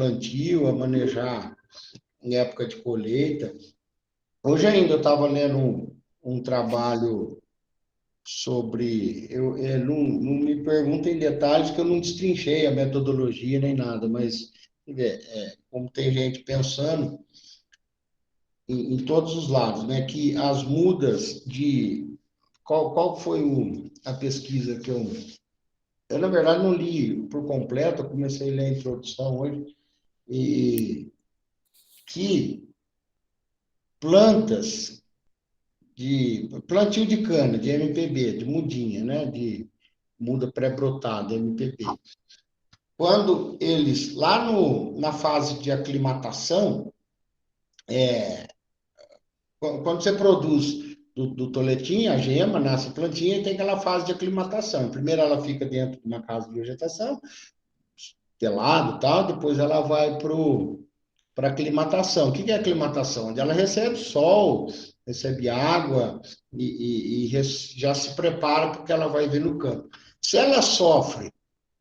plantio, a manejar em época de colheita. Hoje ainda eu estava lendo um trabalho sobre. Não me perguntem detalhes, que eu não destrinchei a metodologia nem nada, mas como tem gente pensando em todos os lados, né, que as mudas de. Qual foi a pesquisa que eu, na verdade, não li por completo, eu comecei a ler a introdução hoje, e que plantas de plantio de cana, de MPB, de mudinha, né, de muda pré-brotada, MPB. Quando eles, lá na fase de aclimatação, quando você produz do toletinho, a gema, nasce a plantinha e tem aquela fase de aclimatação. Primeiro ela fica dentro de uma casa de vegetação, telado e tal, depois ela vai para aclimatação. O que é aclimatação? Onde ela recebe sol, recebe água e já se prepara para o que ela vai ver no campo. Se ela sofre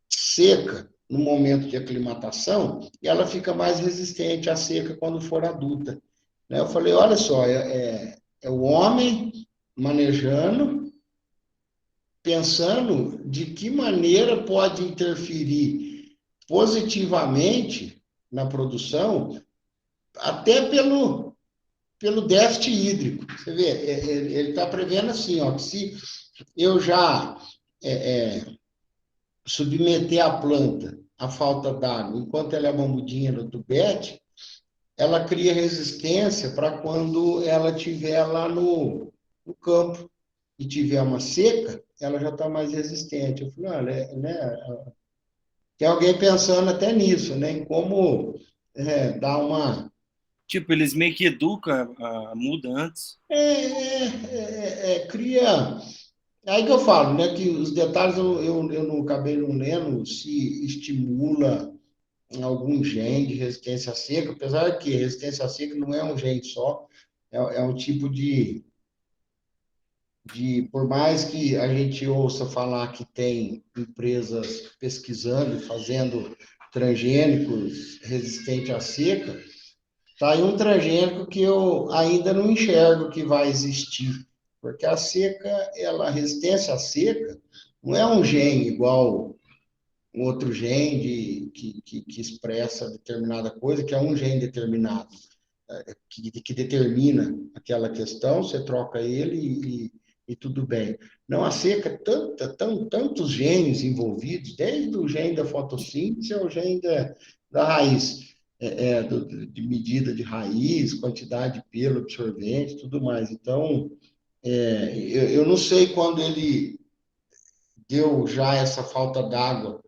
seca no momento de aclimatação, ela fica mais resistente à seca quando for adulta. Eu falei, olha só, é o homem manejando, pensando de que maneira pode interferir positivamente na produção, até pelo déficit hídrico. Você vê, ele está prevendo assim, ó, que se eu já submeter a planta à falta d'água, enquanto ela é uma mudinha no tubete, ela cria resistência para quando ela estiver lá no campo e tiver uma seca, ela já está mais resistente. Eu falei, olha, né, tem alguém pensando até nisso, né, em como dar uma. Tipo, eles meio que educam a muda antes. Cria. Aí que eu falo, né, que os detalhes eu não acabei não lendo se estimula algum gene de resistência à seca, apesar que resistência à seca não é um gene só, é um tipo por mais que a gente ouça falar que tem empresas pesquisando e fazendo transgênicos resistentes à seca, tá aí um transgênico que eu ainda não enxergo que vai existir, porque a seca, a resistência à seca não é um gene igual um outro gene que expressa determinada coisa, que é um gene determinado, que determina aquela questão, você troca ele e tudo bem. Não, a seca, tantos genes envolvidos, desde o gene da fotossíntese ao gene da raiz, de medida de raiz, quantidade de pelo absorvente, tudo mais. Então, eu não sei quando ele deu já essa falta d'água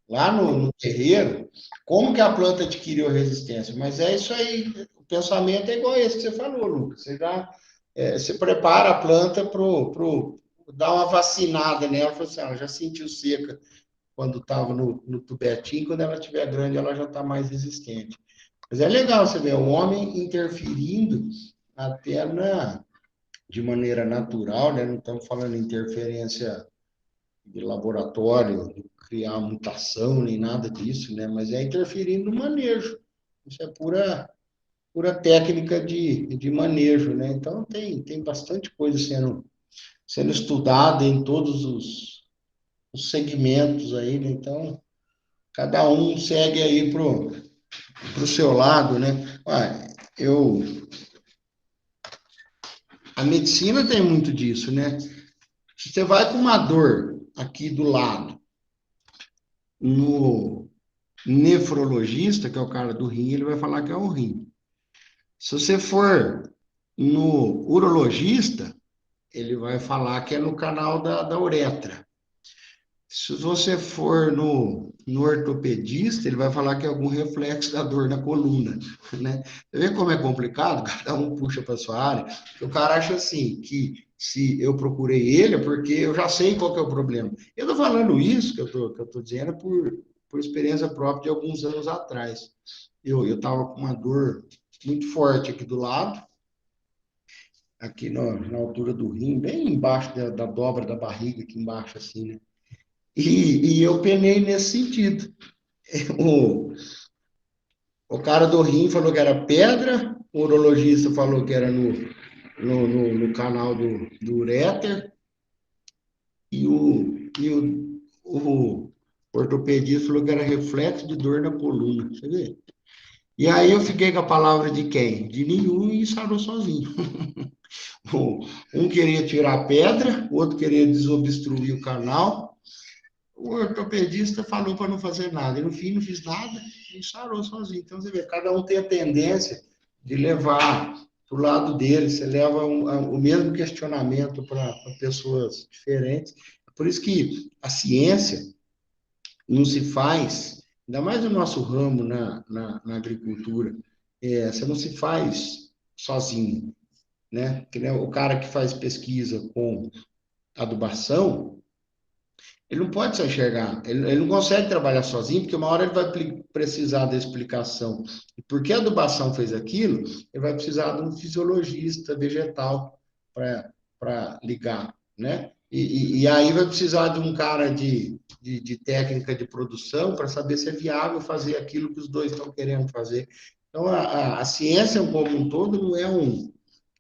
lá no terreiro, como que a planta adquiriu resistência? Mas é isso aí, o pensamento é igual esse que você falou, Lucas. Você já você prepara a planta para dar uma vacinada nela, fala assim, ela já sentiu seca quando estava no tubetinho, quando ela estiver grande, ela já está mais resistente. Mas é legal você ver o homem interferindo até de maneira natural, né? Não estamos falando de interferência de laboratório, de criar mutação, nem nada disso, né? Mas é interferindo no manejo. Isso é pura técnica de manejo, né? Então, tem bastante coisa sendo estudada em todos os segmentos aí, né? Então, cada um segue aí pro seu lado, né? Eu, a medicina tem muito disso, né? Se você vai com uma dor aqui do lado, no nefrologista, que é o cara do rim, ele vai falar que é um rim. Se você for no urologista, ele vai falar que é no canal da uretra. Se você for no ortopedista, ele vai falar que é algum reflexo da dor na coluna, né? Você vê como é complicado? Cada um puxa para sua área. O cara acha assim, que se eu procurei ele é porque eu já sei qual que é o problema. Eu estou falando isso, que eu tô dizendo, por experiência própria de alguns anos atrás. Eu estava com uma dor muito forte aqui do lado, aqui na altura do rim, bem embaixo da dobra da barriga, aqui embaixo, assim, né? E eu penei nesse sentido. O, O cara do rim falou que era pedra, o urologista falou que era no canal do uréter, e o ortopedista falou que era reflexo de dor na coluna. Você vê? E aí eu fiquei com a palavra de quem? De nenhum e sarou sozinho. Um queria tirar a pedra, o outro queria desobstruir o canal. O ortopedista falou para não fazer nada. E no fim não fiz nada e sarou sozinho. Então você vê, cada um tem a tendência de levar para o lado dele. Você leva o mesmo questionamento para pessoas diferentes. Por isso que a ciência não se faz, ainda mais no nosso ramo na agricultura, você não se faz sozinho, né? Que nem o cara que faz pesquisa com adubação, ele não pode se enxergar, ele não consegue trabalhar sozinho, porque uma hora ele vai precisar da explicação. E por que a adubação fez aquilo, ele vai precisar de um fisiologista vegetal para ligar, né? E aí vai precisar de um cara de técnica de produção para saber se é viável fazer aquilo que os dois estão querendo fazer. Então, a ciência como um todo não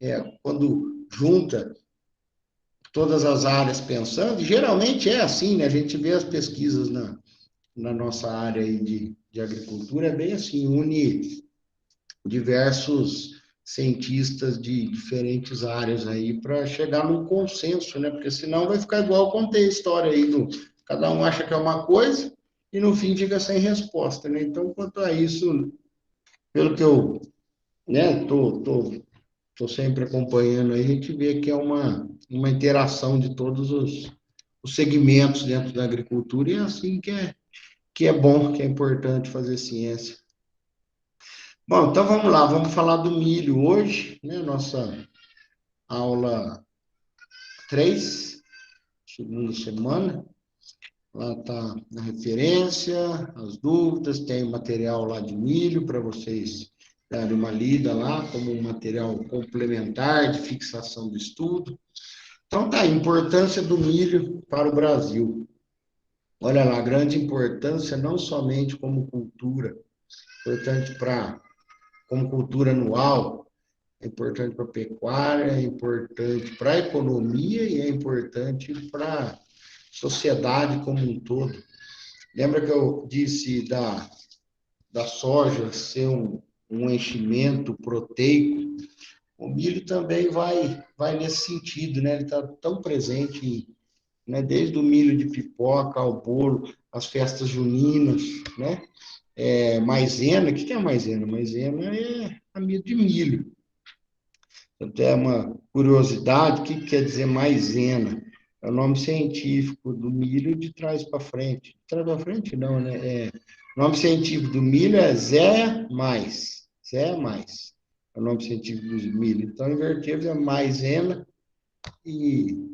é quando junta todas as áreas pensando, e geralmente é assim, né? A gente vê as pesquisas na nossa área aí de agricultura, é bem assim, une diversos cientistas de diferentes áreas aí para chegar num consenso, né? Porque senão vai ficar igual eu contei a história aí, cada um acha que é uma coisa e no fim fica sem resposta, né? Então, quanto a isso, pelo que eu, né, tô sempre acompanhando aí, a gente vê que é uma interação de todos os segmentos dentro da agricultura, e é assim que é bom, que é importante fazer ciência. Bom, então vamos lá, vamos falar do milho hoje, né? Nossa aula 3, segunda semana. Lá está a referência, as dúvidas, tem material lá de milho para vocês darem uma lida lá, como um material complementar de fixação do estudo. Então tá, a importância do milho para o Brasil. Olha lá, grande importância não somente como cultura, importante como cultura anual, é importante para a pecuária, é importante para a economia e é importante para a sociedade como um todo. Lembra que eu disse da soja ser um enchimento proteico? O milho também vai nesse sentido, né? Ele está tão presente, né? Desde o milho de pipoca ao bolo, as festas juninas, né? Maisena, o que é maisena? Maisena é amido de milho. Até uma curiosidade, o que quer dizer maisena? É o nome científico do milho de trás para frente. De trás para frente não, né? O nome científico do milho é Zé mais. Zé mais. É o nome científico do milho. Então, invertemos é maisena, que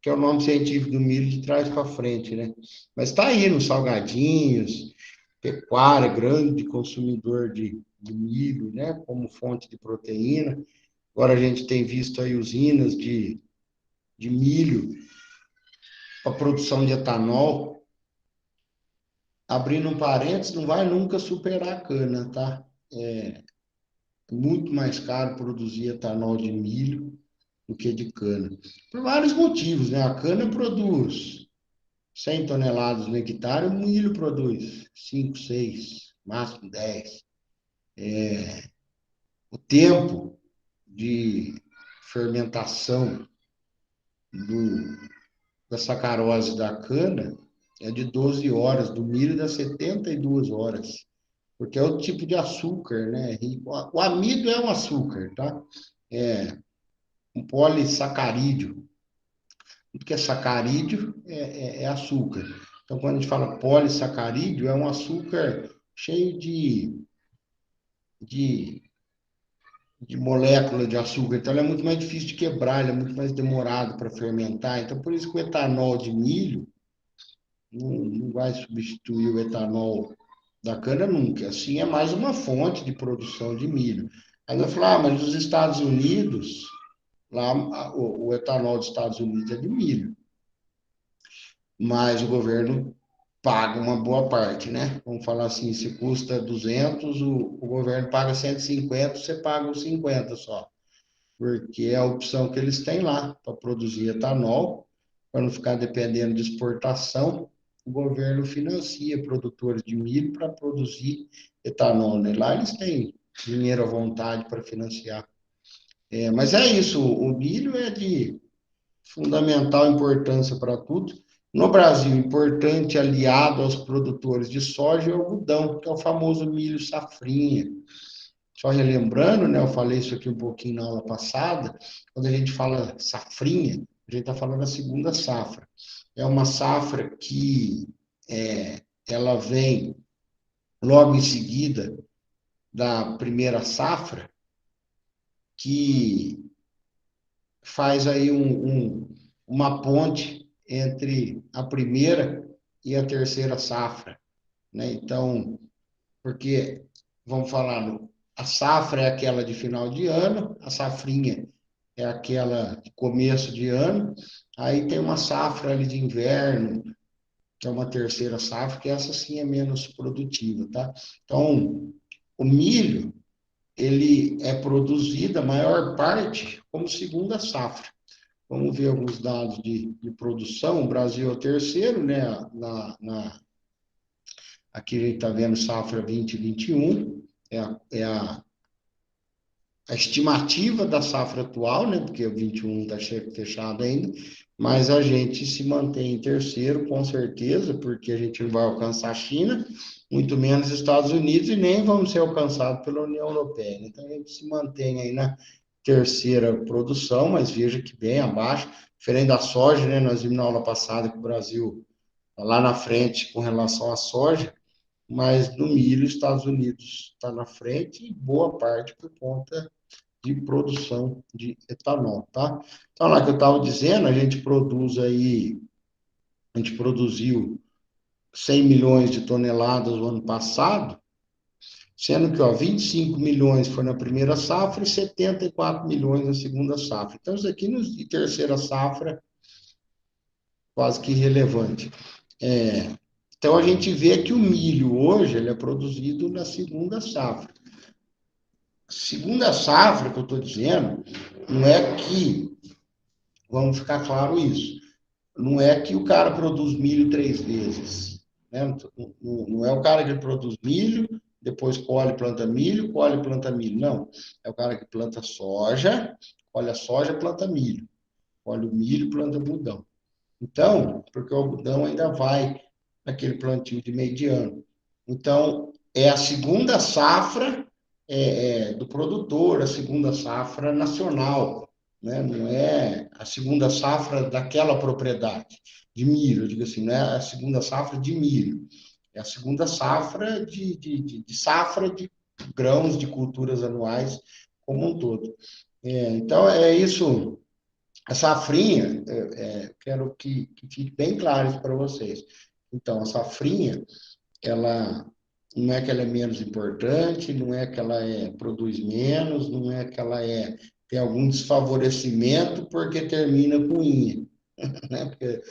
é o nome científico do milho de trás para frente, né? Mas está aí nos salgadinhos, pecuária, grande consumidor de milho, né? Como fonte de proteína. Agora a gente tem visto aí usinas de milho para produção de etanol. Abrindo um parênteses, não vai nunca superar a cana, tá? É muito mais caro produzir etanol de milho do que de cana. Por vários motivos, né? A cana produz 100 toneladas no hectare, o milho produz 5, 6, máximo 10. O tempo de fermentação da sacarose da cana é de 12 horas, do milho dá 72 horas, porque é outro tipo de açúcar, né? O amido é um açúcar, tá? É um polissacarídeo. Tudo que é sacarídeo é açúcar. Então, quando a gente fala polissacarídeo, é um açúcar cheio de, de molécula de açúcar. Então, ele é muito mais difícil de quebrar, ele é muito mais demorado para fermentar. Então, por isso que o etanol de milho não vai substituir o etanol da cana nunca. Assim, é mais uma fonte de produção de milho. Aí vai falar, mas nos Estados Unidos, lá o etanol dos Estados Unidos é de milho. Mas o governo paga uma boa parte, né? Vamos falar assim, se custa 200, o governo paga 150, você paga os 50 só, porque é a opção que eles têm lá para produzir etanol, para não ficar dependendo de exportação, o governo financia produtores de milho para produzir etanol, né? Lá eles têm dinheiro à vontade para financiar. Mas é isso, o milho é de fundamental importância para tudo. No Brasil, importante aliado aos produtores de soja e algodão, que é o famoso milho safrinha. Só relembrando, né, eu falei isso aqui um pouquinho na aula passada, quando a gente fala safrinha, a gente está falando da segunda safra. É uma safra que ela vem logo em seguida da primeira safra, que faz aí uma ponte entre a primeira e a terceira safra, né? Então, porque, vamos falar, a safra é aquela de final de ano, a safrinha é aquela de começo de ano, aí tem uma safra ali de inverno, que é uma terceira safra, que essa sim é menos produtiva, tá? Então, o milho, ele é produzido, a maior parte, como segunda safra. Vamos ver alguns dados de produção. O Brasil é o terceiro, né? Aqui a gente está vendo safra 2021, a estimativa da safra atual, né? Porque o 21 está fechado ainda, mas a gente se mantém em terceiro, com certeza, porque a gente não vai alcançar a China, muito menos Estados Unidos, e nem vamos ser alcançados pela União Europeia. Então a gente se mantém aí na terceira produção, mas veja que bem abaixo, diferente da soja, né? Nós vimos na aula passada que o Brasil está lá na frente com relação à soja, mas no milho, Estados Unidos está na frente, e boa parte por conta de produção de etanol, tá? Então, lá que eu estava dizendo, a gente produziu 100 milhões de toneladas no ano passado, sendo que, ó, 25 milhões foi na primeira safra e 74 milhões na segunda safra. Então, isso aqui, de terceira safra, quase que irrelevante. Então, a gente vê que o milho hoje ele é produzido na segunda safra. Segunda safra, que eu estou dizendo, não é que, vamos ficar claro isso, não é que o cara produz milho 3 vezes, né? Não é o cara que produz milho, depois colhe e planta milho. Não, é o cara que planta soja, colhe a soja, planta milho. Colhe o milho, planta algodão. Então, porque o algodão ainda vai naquele plantio de meio de ano. Então, é a segunda safra do produtor, a segunda safra nacional, né? Não é a segunda safra daquela propriedade de milho, eu digo assim, não é a segunda safra de milho, é a segunda safra de safra de grãos, de culturas anuais como um todo. Então, é isso. A safrinha, quero que fique bem claro isso para vocês. Então, a safrinha, ela não é que ela é menos importante, não é que ela produz menos, não é que ela tem algum desfavorecimento porque termina com inha, né? Porque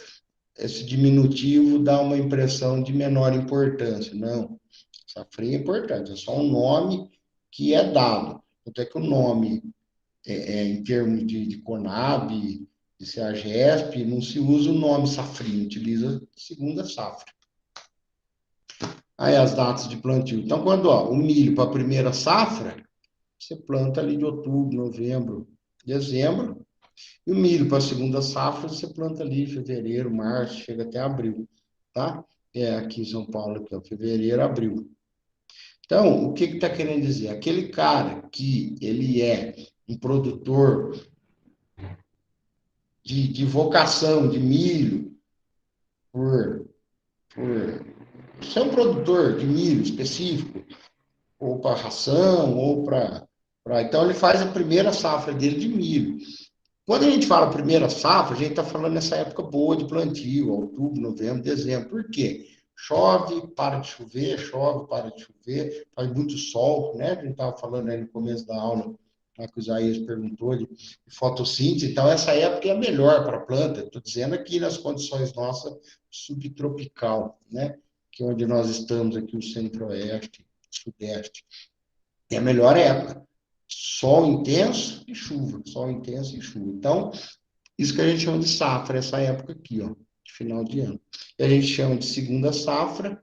esse diminutivo dá uma impressão de menor importância. Não, safrinha é importante, é só um nome que é dado. Até que o nome em termos de Conab, de CEAGESP, não se usa o nome safrinha, utiliza segunda safra. Aí as datas de plantio. Então, quando o milho para a primeira safra, você planta ali de outubro, novembro, dezembro, e o milho para a segunda safra, você planta ali em fevereiro, março, chega até abril, tá? Aqui em São Paulo, que é fevereiro, abril. Então, o que está querendo dizer? Aquele cara que ele é um produtor de vocação de milho, por, por ser um produtor de milho específico, ou para ração, ou para. Então, ele faz a primeira safra dele de milho. Quando a gente fala primeira safra, a gente está falando nessa época boa de plantio, outubro, novembro, dezembro. Por quê? Chove, para de chover, chove, para de chover, faz muito sol, né? A gente estava falando aí no começo da aula, lá que o Isaías perguntou de fotossíntese. Então, essa época é a melhor para a planta. Estou dizendo aqui nas condições nossas subtropical, né? que é onde nós estamos aqui, o centro-oeste, sudeste, é a melhor época. Sol intenso e chuva, sol intenso e chuva. Então, isso que a gente chama de safra, essa época aqui, ó, de final de ano. E a gente chama de segunda safra,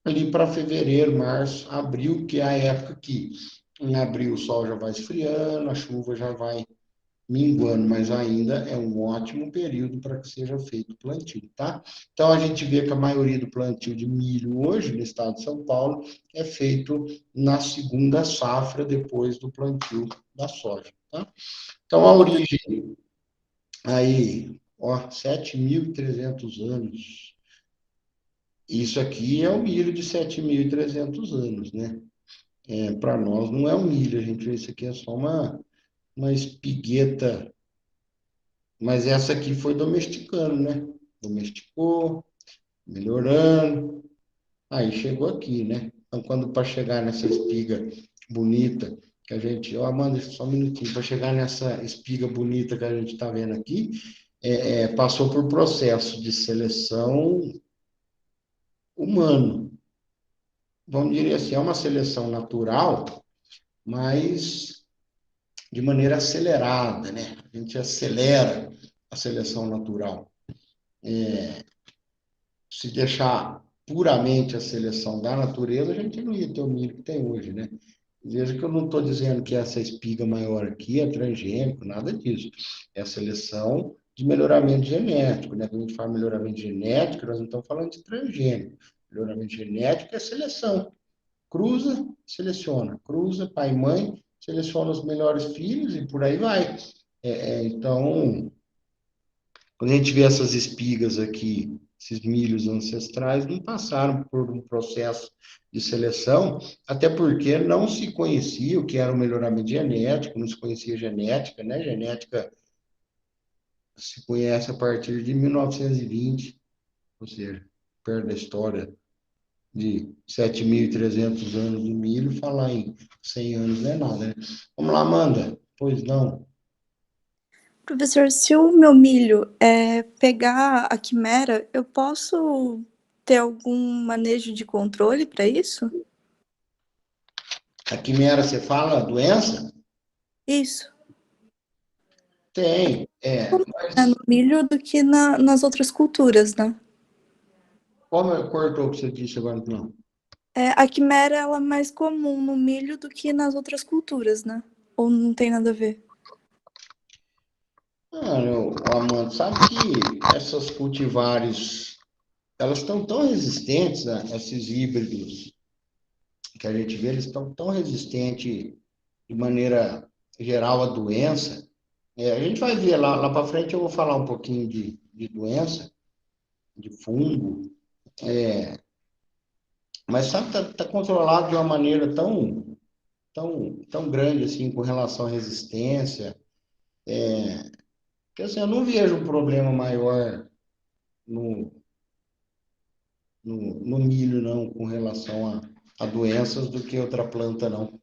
ali para fevereiro, março, abril, que é a época que em abril o sol já vai esfriando, a chuva já vai minguando, mas ainda é um ótimo período para que seja feito o plantio, tá? Então a gente vê que a maioria do plantio de milho hoje no estado de São Paulo é feito na segunda safra depois do plantio da soja, tá? Então a origem aí, ó, 7.300 anos. Isso aqui é o milho de 7.300 anos, né? Para nós não é um milho, a gente vê isso aqui é só uma espigueta, mas essa aqui foi domesticando, né? Domesticou, melhorando, aí chegou aqui, né? Então, quando para chegar nessa espiga bonita que a gente, ó, Amanda, só um minutinho, para chegar nessa espiga bonita que a gente está vendo aqui, passou por processo de seleção humano. Vamos dizer assim, é uma seleção natural, mas de maneira acelerada, né? A gente acelera a seleção natural. Se deixar puramente a seleção da natureza, a gente não ia ter o milho que tem hoje, né? Veja que eu não estou dizendo que essa espiga maior aqui é transgênico, nada disso. É a seleção de melhoramento genético, né? Quando a gente fala melhoramento genético, nós não estamos falando de transgênico. Melhoramento genético é seleção. Cruza, seleciona. Cruza, pai e mãe, seleciona os melhores filhos e por aí vai. Então, quando a gente vê essas espigas aqui, esses milhos ancestrais, não passaram por um processo de seleção, até porque não se conhecia o que era o melhoramento genético, não se conhecia genética, né? Genética se conhece a partir de 1920, ou seja, perto da história de 7.300 anos do milho, falar em 100 anos não é nada, né? Vamos lá, Amanda. Pois não. Professor, se o meu milho pegar a quimera, eu posso ter algum manejo de controle para isso? A quimera, você fala doença? Isso. Tem, É mas no milho do que nas outras culturas, né? como cortou o que você disse agora, não? A quimera ela é mais comum no milho do que nas outras culturas, né? Ou não tem nada a ver? Amanda, sabe que essas cultivares, elas estão tão resistentes, né? Esses híbridos que a gente vê, eles estão tão resistentes de maneira geral à doença. A gente vai ver lá para frente, eu vou falar um pouquinho de doença, de fungo, mas sabe, tá controlado de uma maneira tão grande assim com relação à resistência, que assim, eu não vejo um problema maior no, no milho, não, com relação a doenças do que outra planta, não.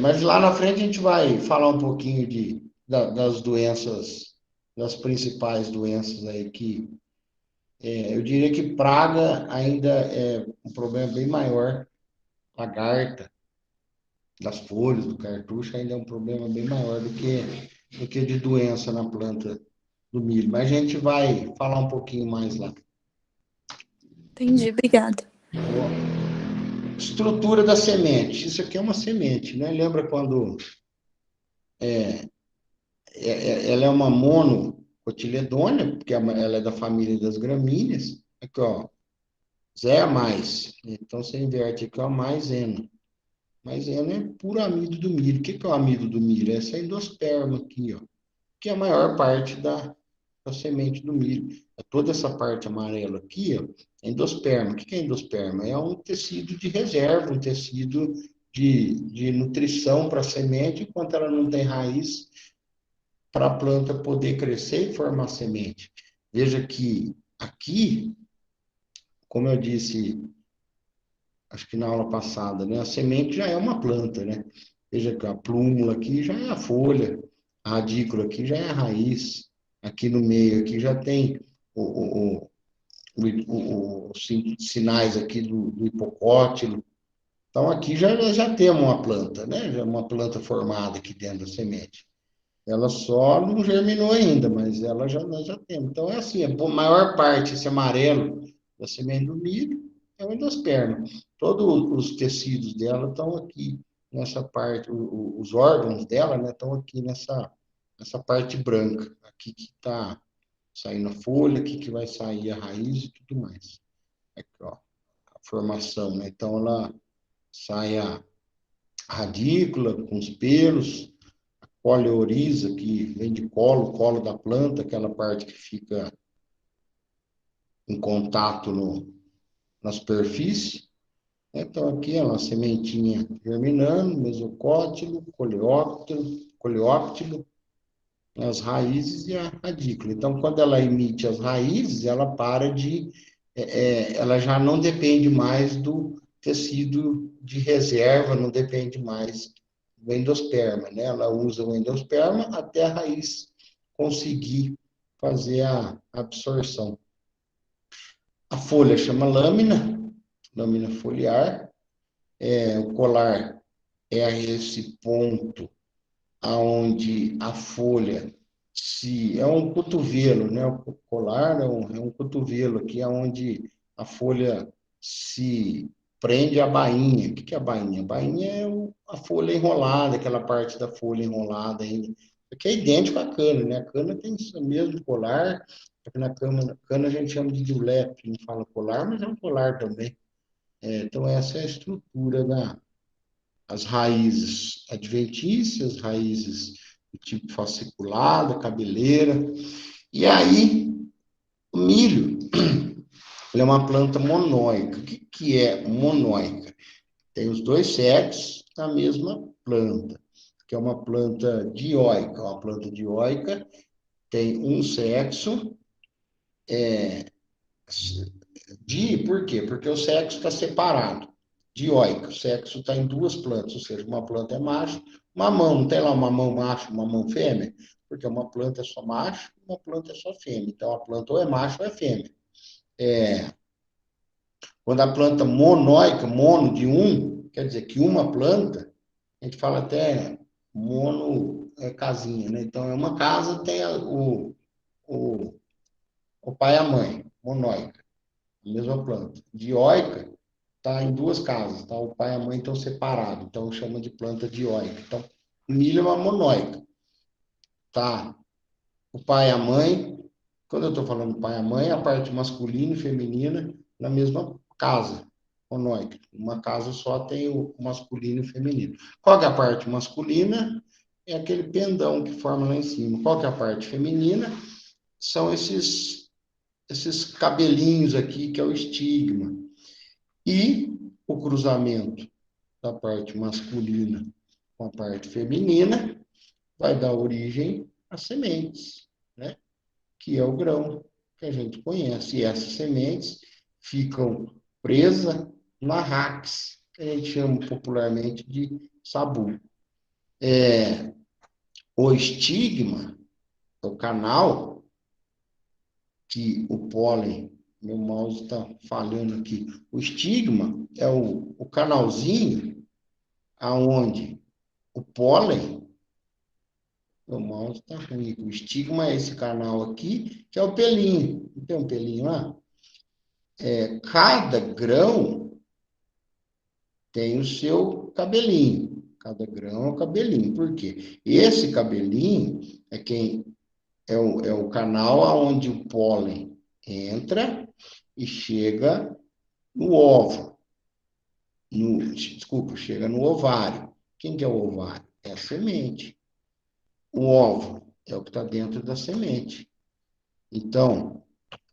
Mas lá na frente a gente vai falar um pouquinho das doenças, das principais doenças aí que eu diria que praga ainda é um problema bem maior. Lagarta, das folhas do cartucho ainda é um problema bem maior do que de doença na planta do milho. Mas a gente vai falar um pouquinho mais lá. Entendi, obrigada. Estrutura da semente. Isso aqui é uma semente, né? Lembra quando ela é uma monocotiledônea, porque ela é da família das gramíneas. Aqui, ó, Zé a mais. Então, você inverte aqui, ó, maisena. Maisena é puro amido do milho. O que é o amido do milho? É essa endosperma aqui, ó, que é a maior parte da semente do milho. Toda essa parte amarela aqui, ó, é endosperma. O que é endosperma? É um tecido de reserva, um tecido de nutrição para a semente, enquanto ela não tem raiz, para a planta poder crescer e formar semente. Veja que aqui, como eu disse, acho que na aula passada, né, a semente já é uma planta, né? Veja que a plúmula aqui já é a folha, a radícula aqui já é a raiz, aqui no meio aqui já tem o, o, os sinais aqui do hipocótilo. Então, aqui já temos uma planta, né? Já uma planta formada aqui dentro da semente. Ela só não germinou ainda, mas nós já temos. Então, é assim, a maior parte, esse amarelo da semente do milho, é o endosperma. Todos os tecidos dela estão aqui, nessa parte, os órgãos dela, né, estão aqui nessa parte branca. Aqui que está saindo a folha, aqui que vai sair a raiz e tudo mais. Aqui, ó, a formação, né? Então, ela sai a radícula com os pelos, coleoriza, que vem de colo da planta, aquela parte que fica em contato na superfície. Então, aqui é uma sementinha germinando, mesocótilo, coleóptilo, as raízes e a radícula. Então, quando ela emite as raízes, ela para de... ela já não depende mais do tecido de reserva, não depende mais do endosperma, né? Ela usa o endosperma até a raiz conseguir fazer a absorção. A folha chama lâmina foliar. O colar é esse ponto aonde a folha é um cotovelo, né? O colar é um cotovelo aqui, onde a folha se prende à bainha. O que é a bainha? A bainha é a folha enrolada, aquela parte da folha enrolada ainda. Porque é idêntico à cana, né? A cana tem o mesmo colar, porque na cana a gente chama de julep, não fala colar, mas é um colar também. Então, essa é a estrutura as raízes adventícias, raízes do tipo fasciculada, cabeleira. E aí, o milho, ele é uma planta monóica. O que é monóica? Tem os dois sexos na mesma planta, que é uma planta dioica. Uma planta dioica tem um sexo. Por quê? Porque o sexo está separado. Dioica, o sexo está em duas plantas, ou seja, uma planta é macho, mamão, não tem lá um mamão macho, mamão fêmea? Porque uma planta é só macho, uma planta é só fêmea. Então, a planta ou é macho ou é fêmea. Quando a planta monóica, mono de um, quer dizer que uma planta, a gente fala até mono é casinha, né? Então, é uma casa, tem o, o pai e a mãe, monóica, a mesma planta. Dioica, está em duas casas, tá? O pai e a mãe estão separados, então chama de planta dioica. Então, milho é uma monóica, tá? O pai e a mãe, quando eu estou falando pai e a mãe, a parte masculina e feminina na mesma casa, monóica. Uma casa só tem o masculino e o feminino. Qual que é a parte masculina? É aquele pendão que forma lá em cima. Qual que é a parte feminina? São esses cabelinhos aqui, que é o estigma. E o cruzamento da parte masculina com a parte feminina vai dar origem a sementes, né? Que é o grão que a gente conhece. E essas sementes ficam presas na rax, que a gente chama popularmente de sabu. O estigma, o canal, que o pólen, meu mouse está falhando aqui, o estigma é o canalzinho aonde o pólen, meu mouse está ruim, o estigma é esse canal aqui, que é o pelinho, não tem um pelinho lá? Cada grão tem o seu cabelinho, cada grão é o cabelinho, por quê? Esse cabelinho é o canal aonde o pólen entra e chega no óvulo. Desculpa, chega no ovário. Quem que é o ovário? É a semente. O óvulo é o que está dentro da semente. Então,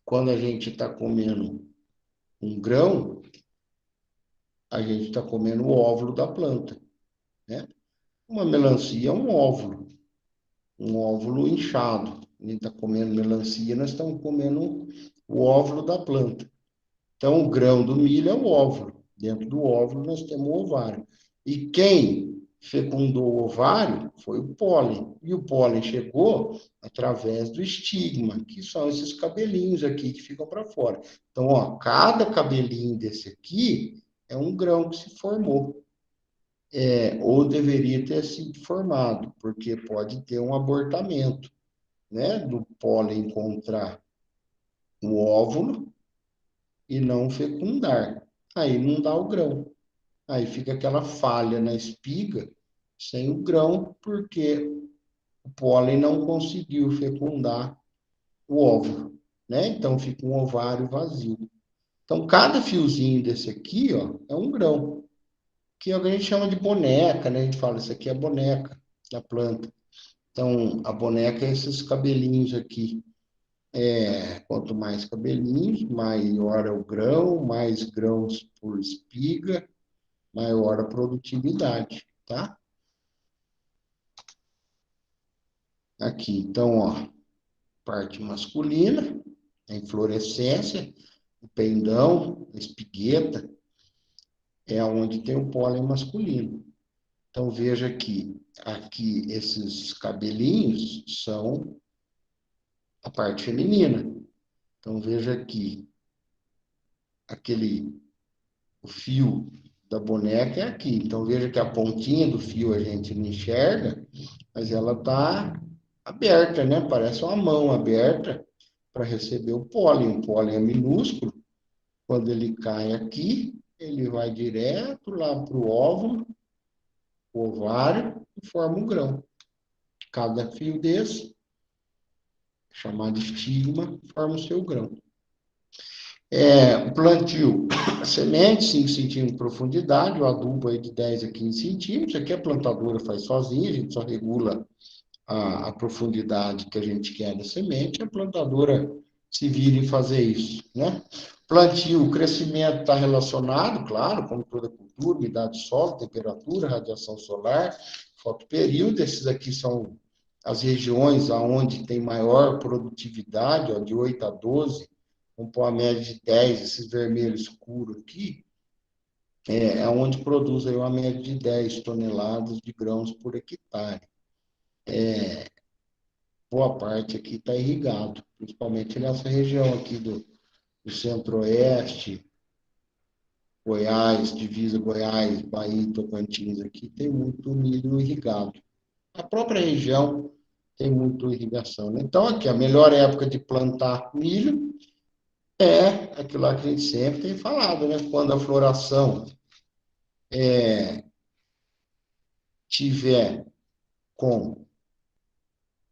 quando a gente está comendo um grão, a gente está comendo o óvulo da planta, né? Uma melancia é um óvulo inchado. A gente está comendo melancia, nós estamos comendo o óvulo da planta. Então, o grão do milho é o óvulo. Dentro do óvulo, nós temos o ovário. E quem fecundou o ovário foi o pólen. E o pólen chegou através do estigma, que são esses cabelinhos aqui que ficam para fora. Então, ó, cada cabelinho desse aqui é um grão que se formou. Ou deveria ter sido formado, porque pode ter um abortamento, né? Do pólen encontrar o óvulo e não fecundar. Aí não dá o grão. Aí fica aquela falha na espiga sem o grão, porque o pólen não conseguiu fecundar o óvulo, né? Então fica um ovário vazio. Então cada fiozinho desse aqui, ó, é um grão, que a gente chama de boneca, né? A gente fala, isso aqui é boneca da planta. Então a boneca é esses cabelinhos aqui. Quanto mais cabelinhos, maior é o grão, mais grãos por espiga, maior a produtividade, tá? Aqui, então, ó, parte masculina, a inflorescência, o pendão, a espigueta, é onde tem o pólen masculino. Então, veja aqui esses cabelinhos são a parte feminina. Então, veja aqui, o fio da boneca é aqui. Então, veja que a pontinha do fio a gente não enxerga, mas ela está aberta, né? Parece uma mão aberta para receber o pólen. O pólen é minúsculo. Quando ele cai aqui, ele vai direto lá para o óvulo, o ovário, e forma um grão. Cada fio desse, chamado estigma, forma o seu grão. O plantio, a semente, 5 centímetros de profundidade, o adubo aí de 10 a 15 centímetros. Aqui a plantadora faz sozinha, a gente só regula a profundidade que a gente quer da semente, a plantadora se vira em fazer isso, né? Plantio, o crescimento está relacionado, claro, como toda cultura, umidade do solo, temperatura, radiação solar, fotoperíodo. Esses aqui são as regiões onde tem maior produtividade, ó, de 8 a 12, vamos pôr a média de 10, esses vermelhos escuros aqui, onde produz aí uma média de 10 toneladas de grãos por hectare. Boa parte aqui está irrigado, principalmente nessa região aqui do centro-oeste, Goiás, divisa Goiás, Bahia, Tocantins, aqui tem muito milho irrigado. A própria região tem muito irrigação, né? Então, aqui, a melhor época de plantar milho é aquilo lá que a gente sempre tem falado, né? Quando a floração tiver com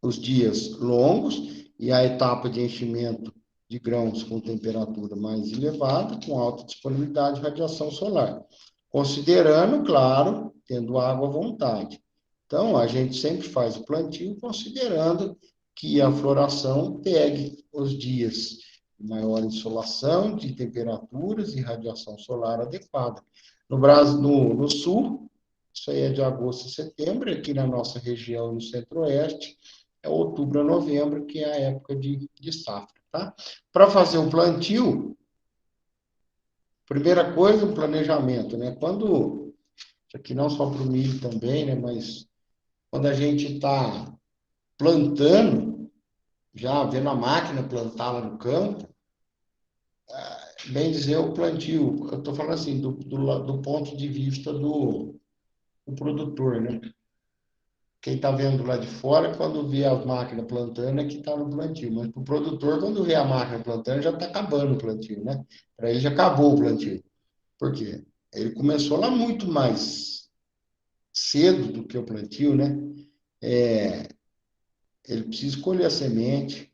os dias longos e a etapa de enchimento de grãos com temperatura mais elevada, com alta disponibilidade de radiação solar. Considerando, claro, tendo água à vontade. Então, a gente sempre faz o plantio considerando que a floração pegue os dias de maior insolação, de temperaturas e radiação solar adequada. No Brasil, no sul, isso aí é de agosto a setembro, aqui na nossa região, no centro-oeste, é outubro a novembro, que é a época de safra, tá? Para fazer o plantio, primeira coisa, o planejamento, né? Isso aqui não só para o milho também, né? Mas quando a gente está plantando, já vendo a máquina plantar lá no campo, bem dizer, o plantio, eu estou falando assim, do ponto de vista do produtor, né? Quem está vendo lá de fora, quando vê a máquina plantando, é que está no plantio. Mas para o produtor, quando vê a máquina plantando, já está acabando o plantio, né? Para ele já acabou o plantio. Por quê? Ele começou lá muito mais cedo do que o plantio, né? Ele precisa escolher a semente,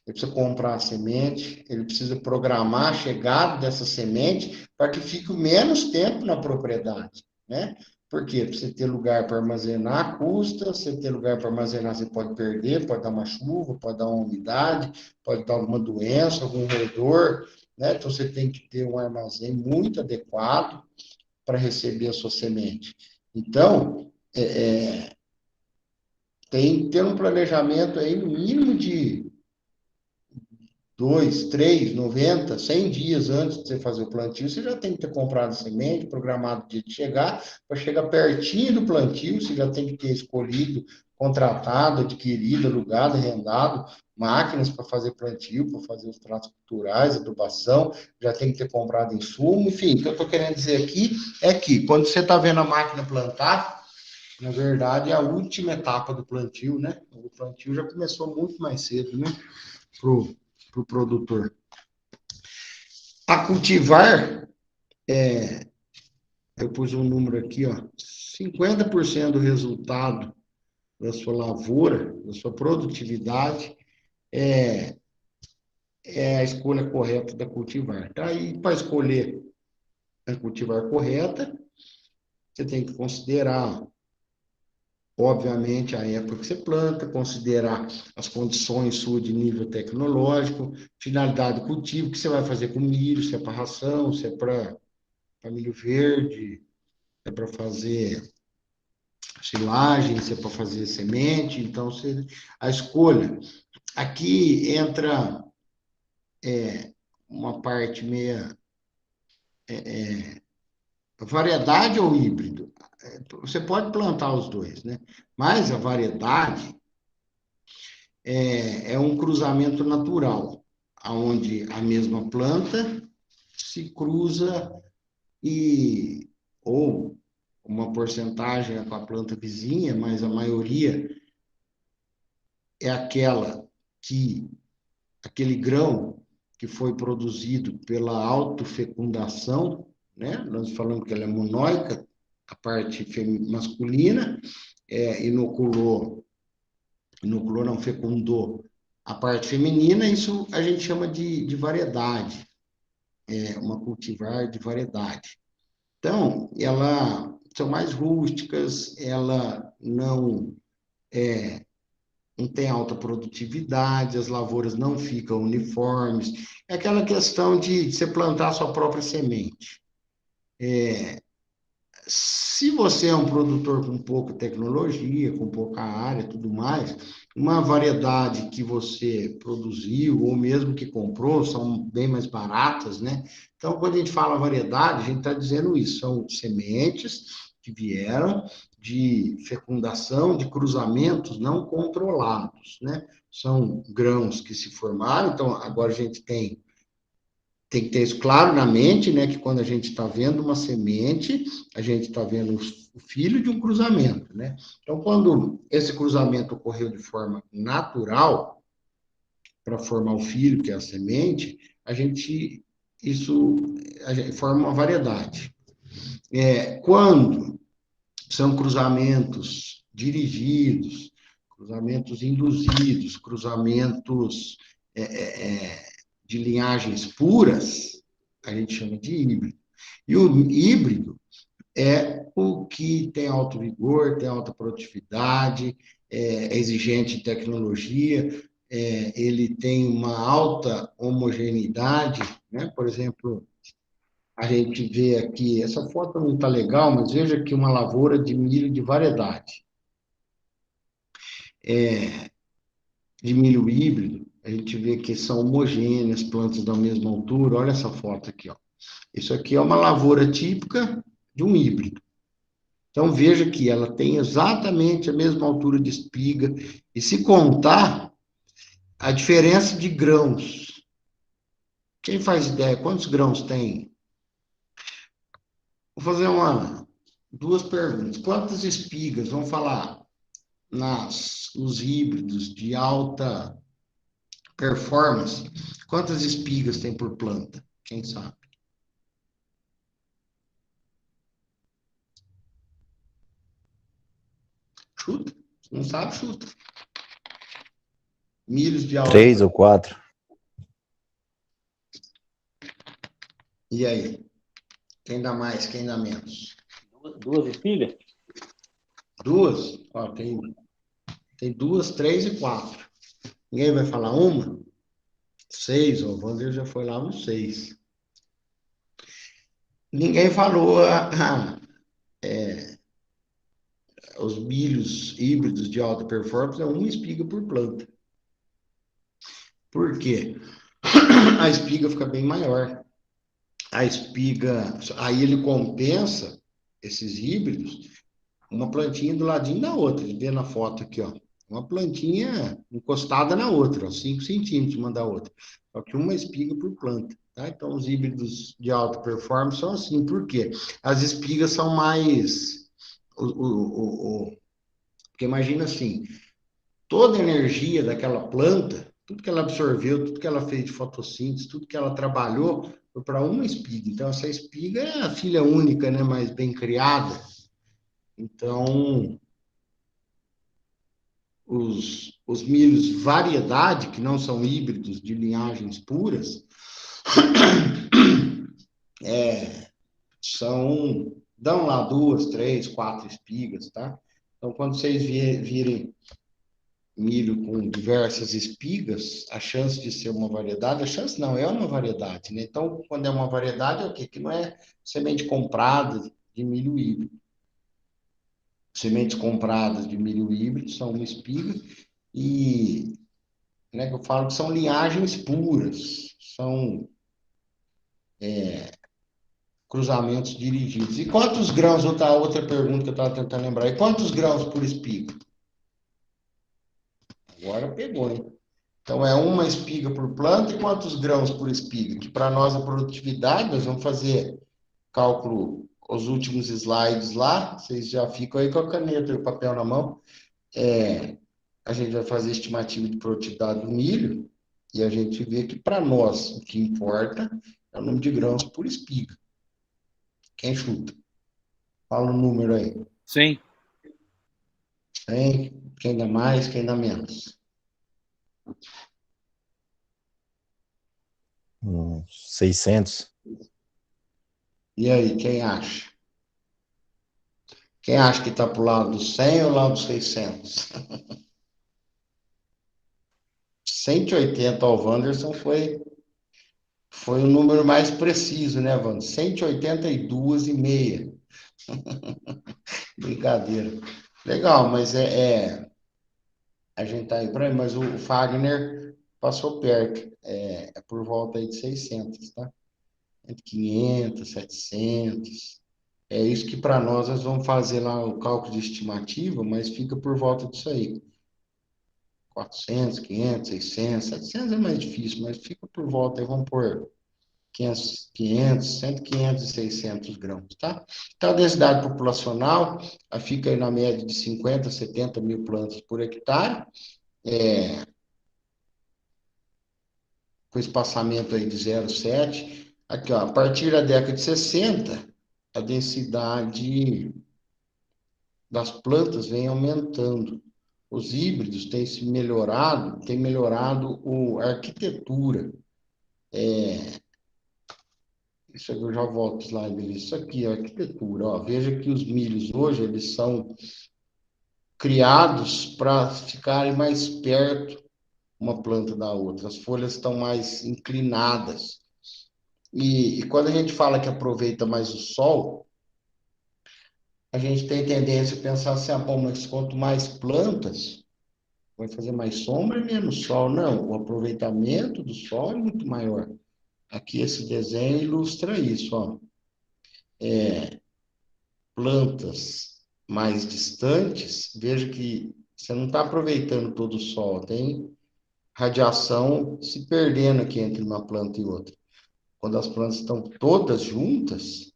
ele precisa comprar a semente, ele precisa programar a chegada dessa semente para que fique o menos tempo na propriedade, né? Por quê? Para você ter lugar para armazenar, custa, você ter lugar para armazenar, você pode perder, pode dar uma chuva, pode dar uma umidade, pode dar alguma doença, algum roedor, né? Então você tem que ter um armazém muito adequado para receber a sua semente. Então, tem que ter um planejamento aí, no mínimo de 2, 3, 90, 100 dias antes de você fazer o plantio, você já tem que ter comprado semente, programado o dia de chegar, para chegar pertinho do plantio, você já tem que ter escolhido, contratado, adquirido, alugado, arrendado, máquinas para fazer plantio, para fazer os tratos culturais, adubação, já tem que ter comprado insumo, enfim, o que eu estou querendo dizer aqui é que, quando você está vendo a máquina plantar, na verdade, é a última etapa do plantio, né? O plantio já começou muito mais cedo, né? Para o produtor. A cultivar, eu pus um número aqui, ó, 50% do resultado da sua lavoura, da sua produtividade, é a escolha correta da cultivar. Tá? E para escolher a cultivar correta, você tem que considerar, obviamente, a época que você planta, considerar as condições suas de nível tecnológico, finalidade do cultivo, o que você vai fazer com milho, se é para ração, se é para milho verde, se é para fazer silagem, se é para fazer semente, então a escolha. Aqui entra uma parte meia variedade ou híbrido. Você pode plantar os dois, né? Mas a variedade é um cruzamento natural, onde a mesma planta se cruza e ou uma porcentagem é com a planta vizinha, mas a maioria é aquele grão que foi produzido pela autofecundação, né? Nós falamos que ela é monóica, a parte masculina, inoculou não fecundou a parte feminina, isso a gente chama de variedade, uma cultivar de variedade. Então, elas são mais rústicas, ela não tem alta produtividade, as lavouras não ficam uniformes. É aquela questão de você plantar a sua própria semente. Se você é um produtor com pouca tecnologia, com pouca área, tudo mais, uma variedade que você produziu ou mesmo que comprou são bem mais baratas, né? Então, quando a gente fala variedade, a gente está dizendo isso, são sementes que vieram de fecundação, de cruzamentos não controlados, né? São grãos que se formaram, então agora a gente tem que ter isso claro na mente, né? Que quando a gente está vendo uma semente, a gente está vendo o filho de um cruzamento, né? Então, quando esse cruzamento ocorreu de forma natural, para formar o filho, que é a semente, isso a gente forma uma variedade. Quando são cruzamentos dirigidos, cruzamentos induzidos, cruzamentos de linhagens puras, a gente chama de híbrido. E o híbrido é o que tem alto vigor, tem alta produtividade, é exigente em tecnologia, ele tem uma alta homogeneidade, né? Por exemplo, a gente vê aqui, essa foto não está legal, mas veja aqui uma lavoura de milho de variedade, de milho híbrido, a gente vê que são homogêneas, plantas da mesma altura, olha essa foto aqui, ó. Isso aqui é uma lavoura típica de um híbrido. Então, veja que ela tem exatamente a mesma altura de espiga, e se contar a diferença de grãos, quem faz ideia quantos grãos tem? Vou fazer duas perguntas. Quantas espigas, vamos falar, nos híbridos de alta performance, quantas espigas tem por planta? Quem sabe? Chuta. Não sabe, chuta. Milhos de alta. 3 ou 4. E aí? Quem dá mais, quem dá menos? Duas espigas? Duas? Ó, tem duas, 3 e 4. Ninguém vai falar uma? 6, ó, o Wander já foi lá no 6. Ninguém falou os milhos híbridos de alta performance, é uma espiga por planta. Por quê? a espiga fica bem maior. A espiga, aí ele compensa esses híbridos, uma plantinha do ladinho da outra, vê na foto aqui, ó. Uma plantinha encostada na outra, ó, 5 centímetros uma da outra. Só que uma espiga por planta, tá? Então, os híbridos de alta performance são assim, por quê? As espigas são mais... Porque imagina assim, toda a energia daquela planta, tudo que ela absorveu, tudo que ela fez de fotossíntese, tudo que ela trabalhou, foi para uma espiga. Então, essa espiga é a filha única, né? Mais bem criada. Então, os milhos variedade, que não são híbridos de linhagens puras, dão lá 2, 3, 4 espigas, tá? Então, quando vocês virem milho com diversas espigas, a chance de ser uma variedade, a chance não, é uma variedade, né? Então, quando é uma variedade, é o quê? Que não é semente comprada de milho híbrido. Sementes compradas de milho híbrido são uma espiga e, né, que eu falo que são linhagens puras, são cruzamentos dirigidos. E quantos grãos, outra pergunta que eu estava tentando lembrar, e quantos grãos por espiga? Agora pegou, hein? Então, é uma espiga por planta e quantos grãos por espiga? Que para nós, a produtividade, nós vamos fazer cálculo, os últimos slides lá, vocês já ficam aí com a caneta e o papel na mão. A gente vai fazer estimativa de produtividade do milho e a gente vê que, para nós, o que importa é o número de grãos por espiga. Quem chuta? Fala o número aí. 100. 100, quem dá mais, quem dá menos? 600. E aí, quem acha? Quem acha que está para o lado dos 100 ou lado dos 600? 180 ao Wanderson foi o número mais preciso, né, Wanderson? 182,5. Brincadeira. Legal, mas a gente tá aí para aí, mas o Fagner passou perto. É por volta aí de 600, tá? Entre 500, 700. É isso que para nós vamos fazer lá o cálculo de estimativa, mas fica por volta disso aí. 400, 500, 600, 700 é mais difícil, mas fica por volta aí, vamos por 500, entre 500 e 600 grãos, tá? Então, a densidade populacional fica aí na média de 50, 70 mil plantas por hectare, com espaçamento aí de 0,7. Aqui, ó, a partir da década de 60, a densidade das plantas vem aumentando. Os híbridos têm melhorado a arquitetura. Isso aqui eu já volto o slide. Isso aqui, a arquitetura. Ó. Veja que os milhos hoje, eles são criados para ficarem mais perto uma planta da outra. As folhas estão mais inclinadas. E quando a gente fala que aproveita mais o sol, a gente tem tendência a pensar assim, bom, mas quanto mais plantas, vai fazer mais sombra e menos sol. Não, o aproveitamento do sol é muito maior. Aqui esse desenho ilustra isso, ó. Plantas mais distantes, veja que você não está aproveitando todo o sol, tem radiação se perdendo aqui entre uma planta e outra. Quando as plantas estão todas juntas,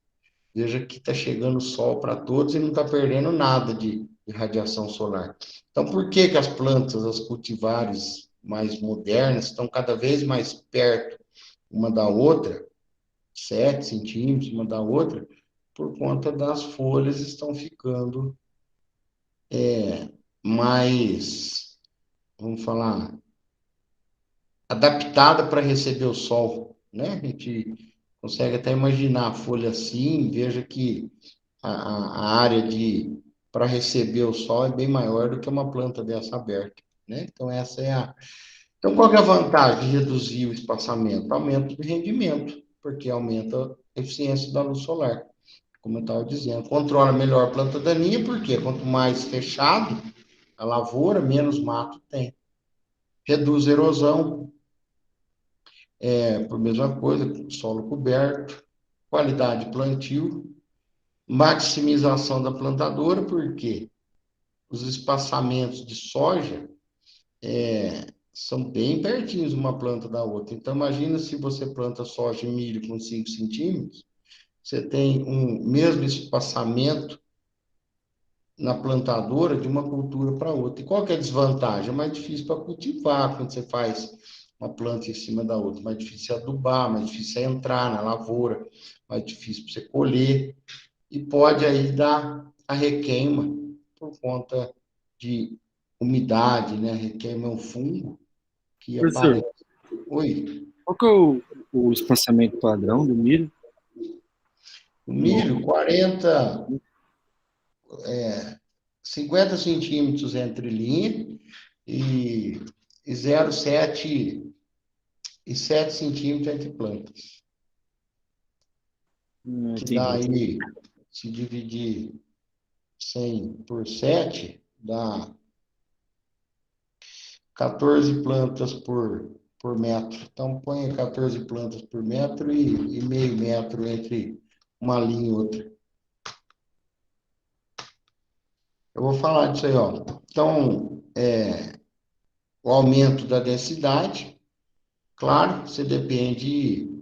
veja que está chegando sol para todos e não está perdendo nada de radiação solar. Então, por que que as plantas, as cultivares mais modernas, estão cada vez mais perto uma da outra, 7 centímetros uma da outra, por conta das folhas estão ficando mais, vamos falar, adaptada para receber o sol, né? A gente consegue até imaginar a folha assim, veja que a área para receber o sol é bem maior do que uma planta dessa aberta, né? Então, essa é a... Então, qual que é a vantagem de reduzir o espaçamento? Aumento de rendimento, porque aumenta a eficiência da luz solar, como eu estava dizendo. Controla melhor a planta daninha, porque quanto mais fechado a lavoura, menos mato tem. Reduz a erosão, por mesma coisa, solo coberto, qualidade de plantio, maximização da plantadora, porque os espaçamentos de soja são bem pertinhos uma planta da outra. Então, imagina se você planta soja e milho com 5 centímetros, você tem um mesmo espaçamento na plantadora de uma cultura para outra. E qual que é a desvantagem? É mais difícil para cultivar quando você faz uma planta em cima da outra. Mais difícil adubar, mais difícil entrar na lavoura, mais difícil para você colher. E pode aí dar a requeima por conta de umidade, né? A requeima é um fungo que Professor, aparece. Oi, qual que é o espaçamento padrão do milho? o milho, 50 centímetros entre linha e, e 0,7 e 7 centímetros entre plantas. Que dá Entendi. aí, se dividir 100 por 7, dá 14 plantas por metro. Então, põe 14 plantas por metro e meio metro entre uma linha e outra. Eu vou falar disso aí, ó. Então, o aumento da densidade, claro, você depende de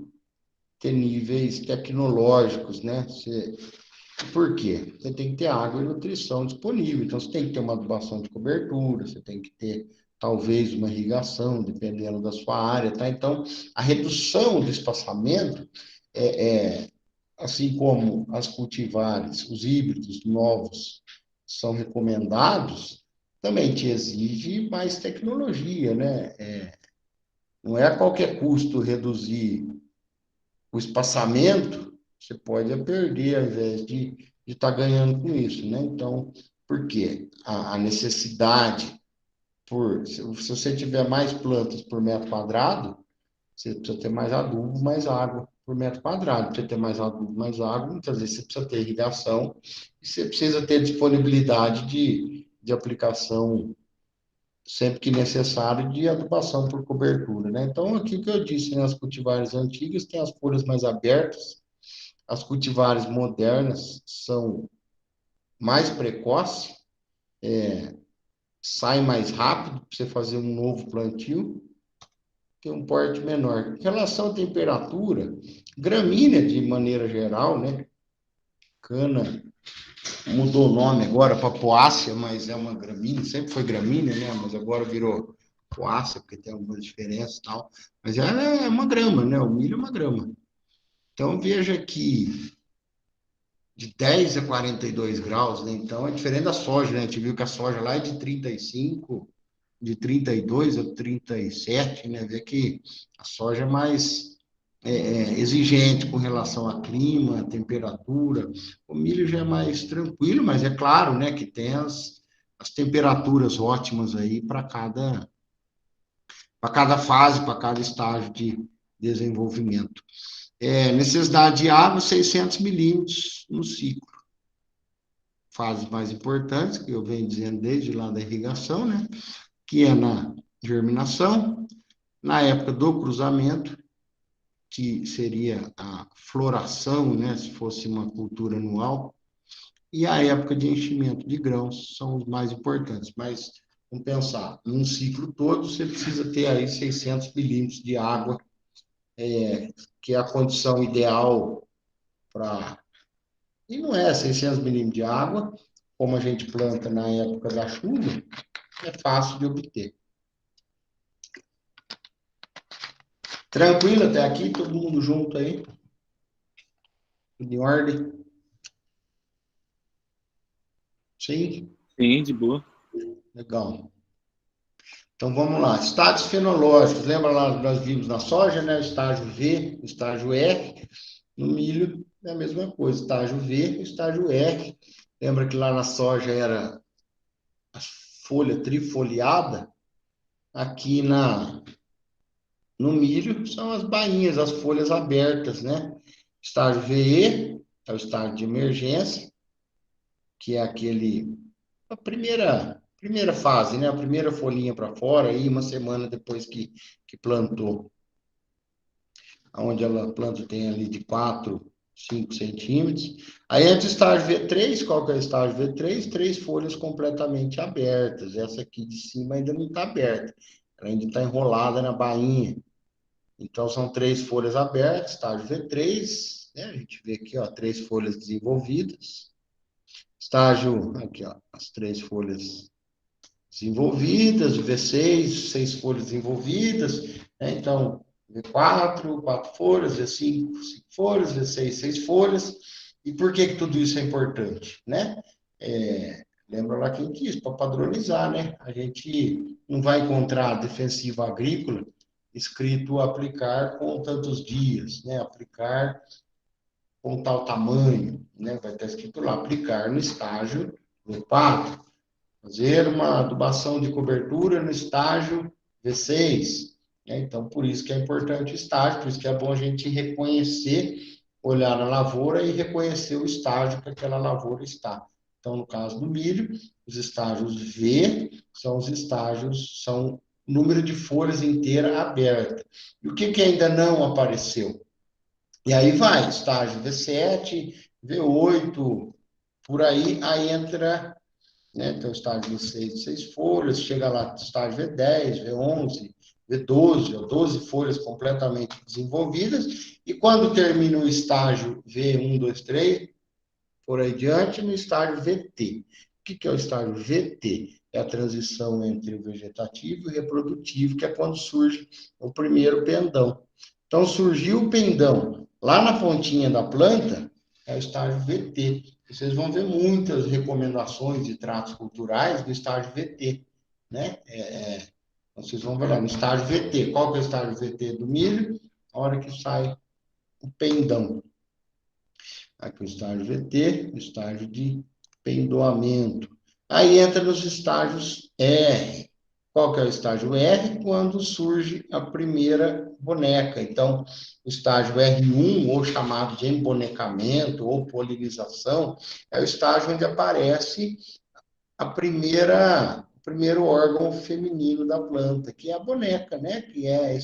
ter níveis tecnológicos, né? Por quê? Você tem que ter água e nutrição disponível. Então, você tem que ter uma adubação de cobertura, você tem que ter, talvez, uma irrigação, dependendo da sua área, tá? Então, a redução do espaçamento, assim como as cultivares, os híbridos novos são recomendados, também te exige mais tecnologia, né? Não é a qualquer custo reduzir o espaçamento, você pode perder ao invés de estar ganhando com isso, né? Então, por quê? A necessidade se você tiver mais plantas por metro quadrado, você precisa ter mais adubo, mais água por metro quadrado. Para você ter mais adubo, mais água, muitas vezes você precisa ter irrigação e você precisa ter disponibilidade de aplicação sempre que necessário, de adubação por cobertura, né? Então, aqui o que eu disse, né, as cultivares antigas têm as folhas mais abertas, as cultivares modernas são mais precoces, saem mais rápido para você fazer um novo plantio, tem um porte menor. Em relação à temperatura, gramínea de maneira geral, né? Cana mudou o nome agora para poácea, mas é uma gramínea, sempre foi gramínea, né? Mas agora virou poácea, porque tem algumas diferenças e tal. Mas ela é uma grama, né? O milho é uma grama. Então, veja que de 10 a 42 graus, né? Então, é diferente da soja, né? A gente viu que a soja lá é de 35, de 32 a 37, né? Vê que a soja é mais exigente com relação a clima, temperatura. O milho já é mais tranquilo, mas é claro, né, que tem as temperaturas ótimas aí para cada fase, para cada estágio de desenvolvimento. Necessidade de água, 600 milímetros no ciclo. Fases mais importantes, que eu venho dizendo desde lá da irrigação, né, que é na germinação, na época do cruzamento, que seria a floração, né, se fosse uma cultura anual, e a época de enchimento de grãos são os mais importantes. Mas, vamos pensar, num ciclo todo, você precisa ter aí 600 milímetros de água, que é a condição ideal para... E não é 600 milímetros de água, como a gente planta na época da chuva, é fácil de obter. Tranquilo até aqui, todo mundo junto aí? Tudo em ordem? Sim? Sim, de boa. Legal. Então vamos lá. Estágios fenológicos. Lembra lá que nós vimos na soja, né? Estágio V, estágio R. No milho é a mesma coisa. Estágio V, estágio R. Lembra que lá na soja era a folha trifoliada? Aqui no milho são as bainhas, as folhas abertas, né? Estágio VE é o estágio de emergência, que é a primeira fase, né? A primeira folhinha para fora, aí uma semana depois que plantou. onde a planta tem ali de 4, 5 centímetros. Aí entra o estágio V3, qual que é o estágio V3? 3 folhas completamente abertas. Essa aqui de cima ainda não está aberta, ela ainda está enrolada na bainha. Então, são 3 folhas abertas, estágio V3, né? A gente vê aqui, ó, 3 folhas desenvolvidas. Estágio, aqui, ó, as 3 folhas desenvolvidas, V6, 6 folhas desenvolvidas, né? Então, V4, 4 folhas, V5, 5 folhas, V6, 6 folhas. E por que que tudo isso é importante, né? Lembra lá quem quis, para padronizar, né? A gente não vai encontrar defensivo agrícola escrito aplicar com tantos dias, né? Aplicar com tal tamanho, né? Vai estar escrito lá, aplicar no estágio V4, fazer uma adubação de cobertura no estágio V6, né? Então, por isso que é importante o estágio, por isso que é bom a gente reconhecer, olhar na lavoura e reconhecer o estágio que aquela lavoura está. Então, no caso do milho, os estágios V são os estágios, são número de folhas inteira aberta. E o que que ainda não apareceu? E aí vai, estágio V7, V8, por aí entra, né? Então, estágio V6, 6 folhas, chega lá, estágio V10, V11, V12, 12 folhas completamente desenvolvidas, e quando termina o estágio V1, 2, 3, por aí diante, no estágio VT. O que que é o estágio VT? É a transição entre o vegetativo e o reprodutivo, que é quando surge o primeiro pendão. Então, surgiu o pendão lá na pontinha da planta, é o estágio VT. Vocês vão ver muitas recomendações de tratos culturais do estágio VT, né? Vocês vão ver lá no estágio VT. Qual que é o estágio VT do milho? A hora que sai o pendão. Aqui o estágio VT, o estágio de pendoamento. Aí entra nos estágios R. Qual que é o estágio R? Quando surge a primeira boneca. Então, o estágio R1, ou chamado de embonecamento, ou polinização, é o estágio onde aparece o primeiro órgão feminino da planta, que é a boneca, né? Que é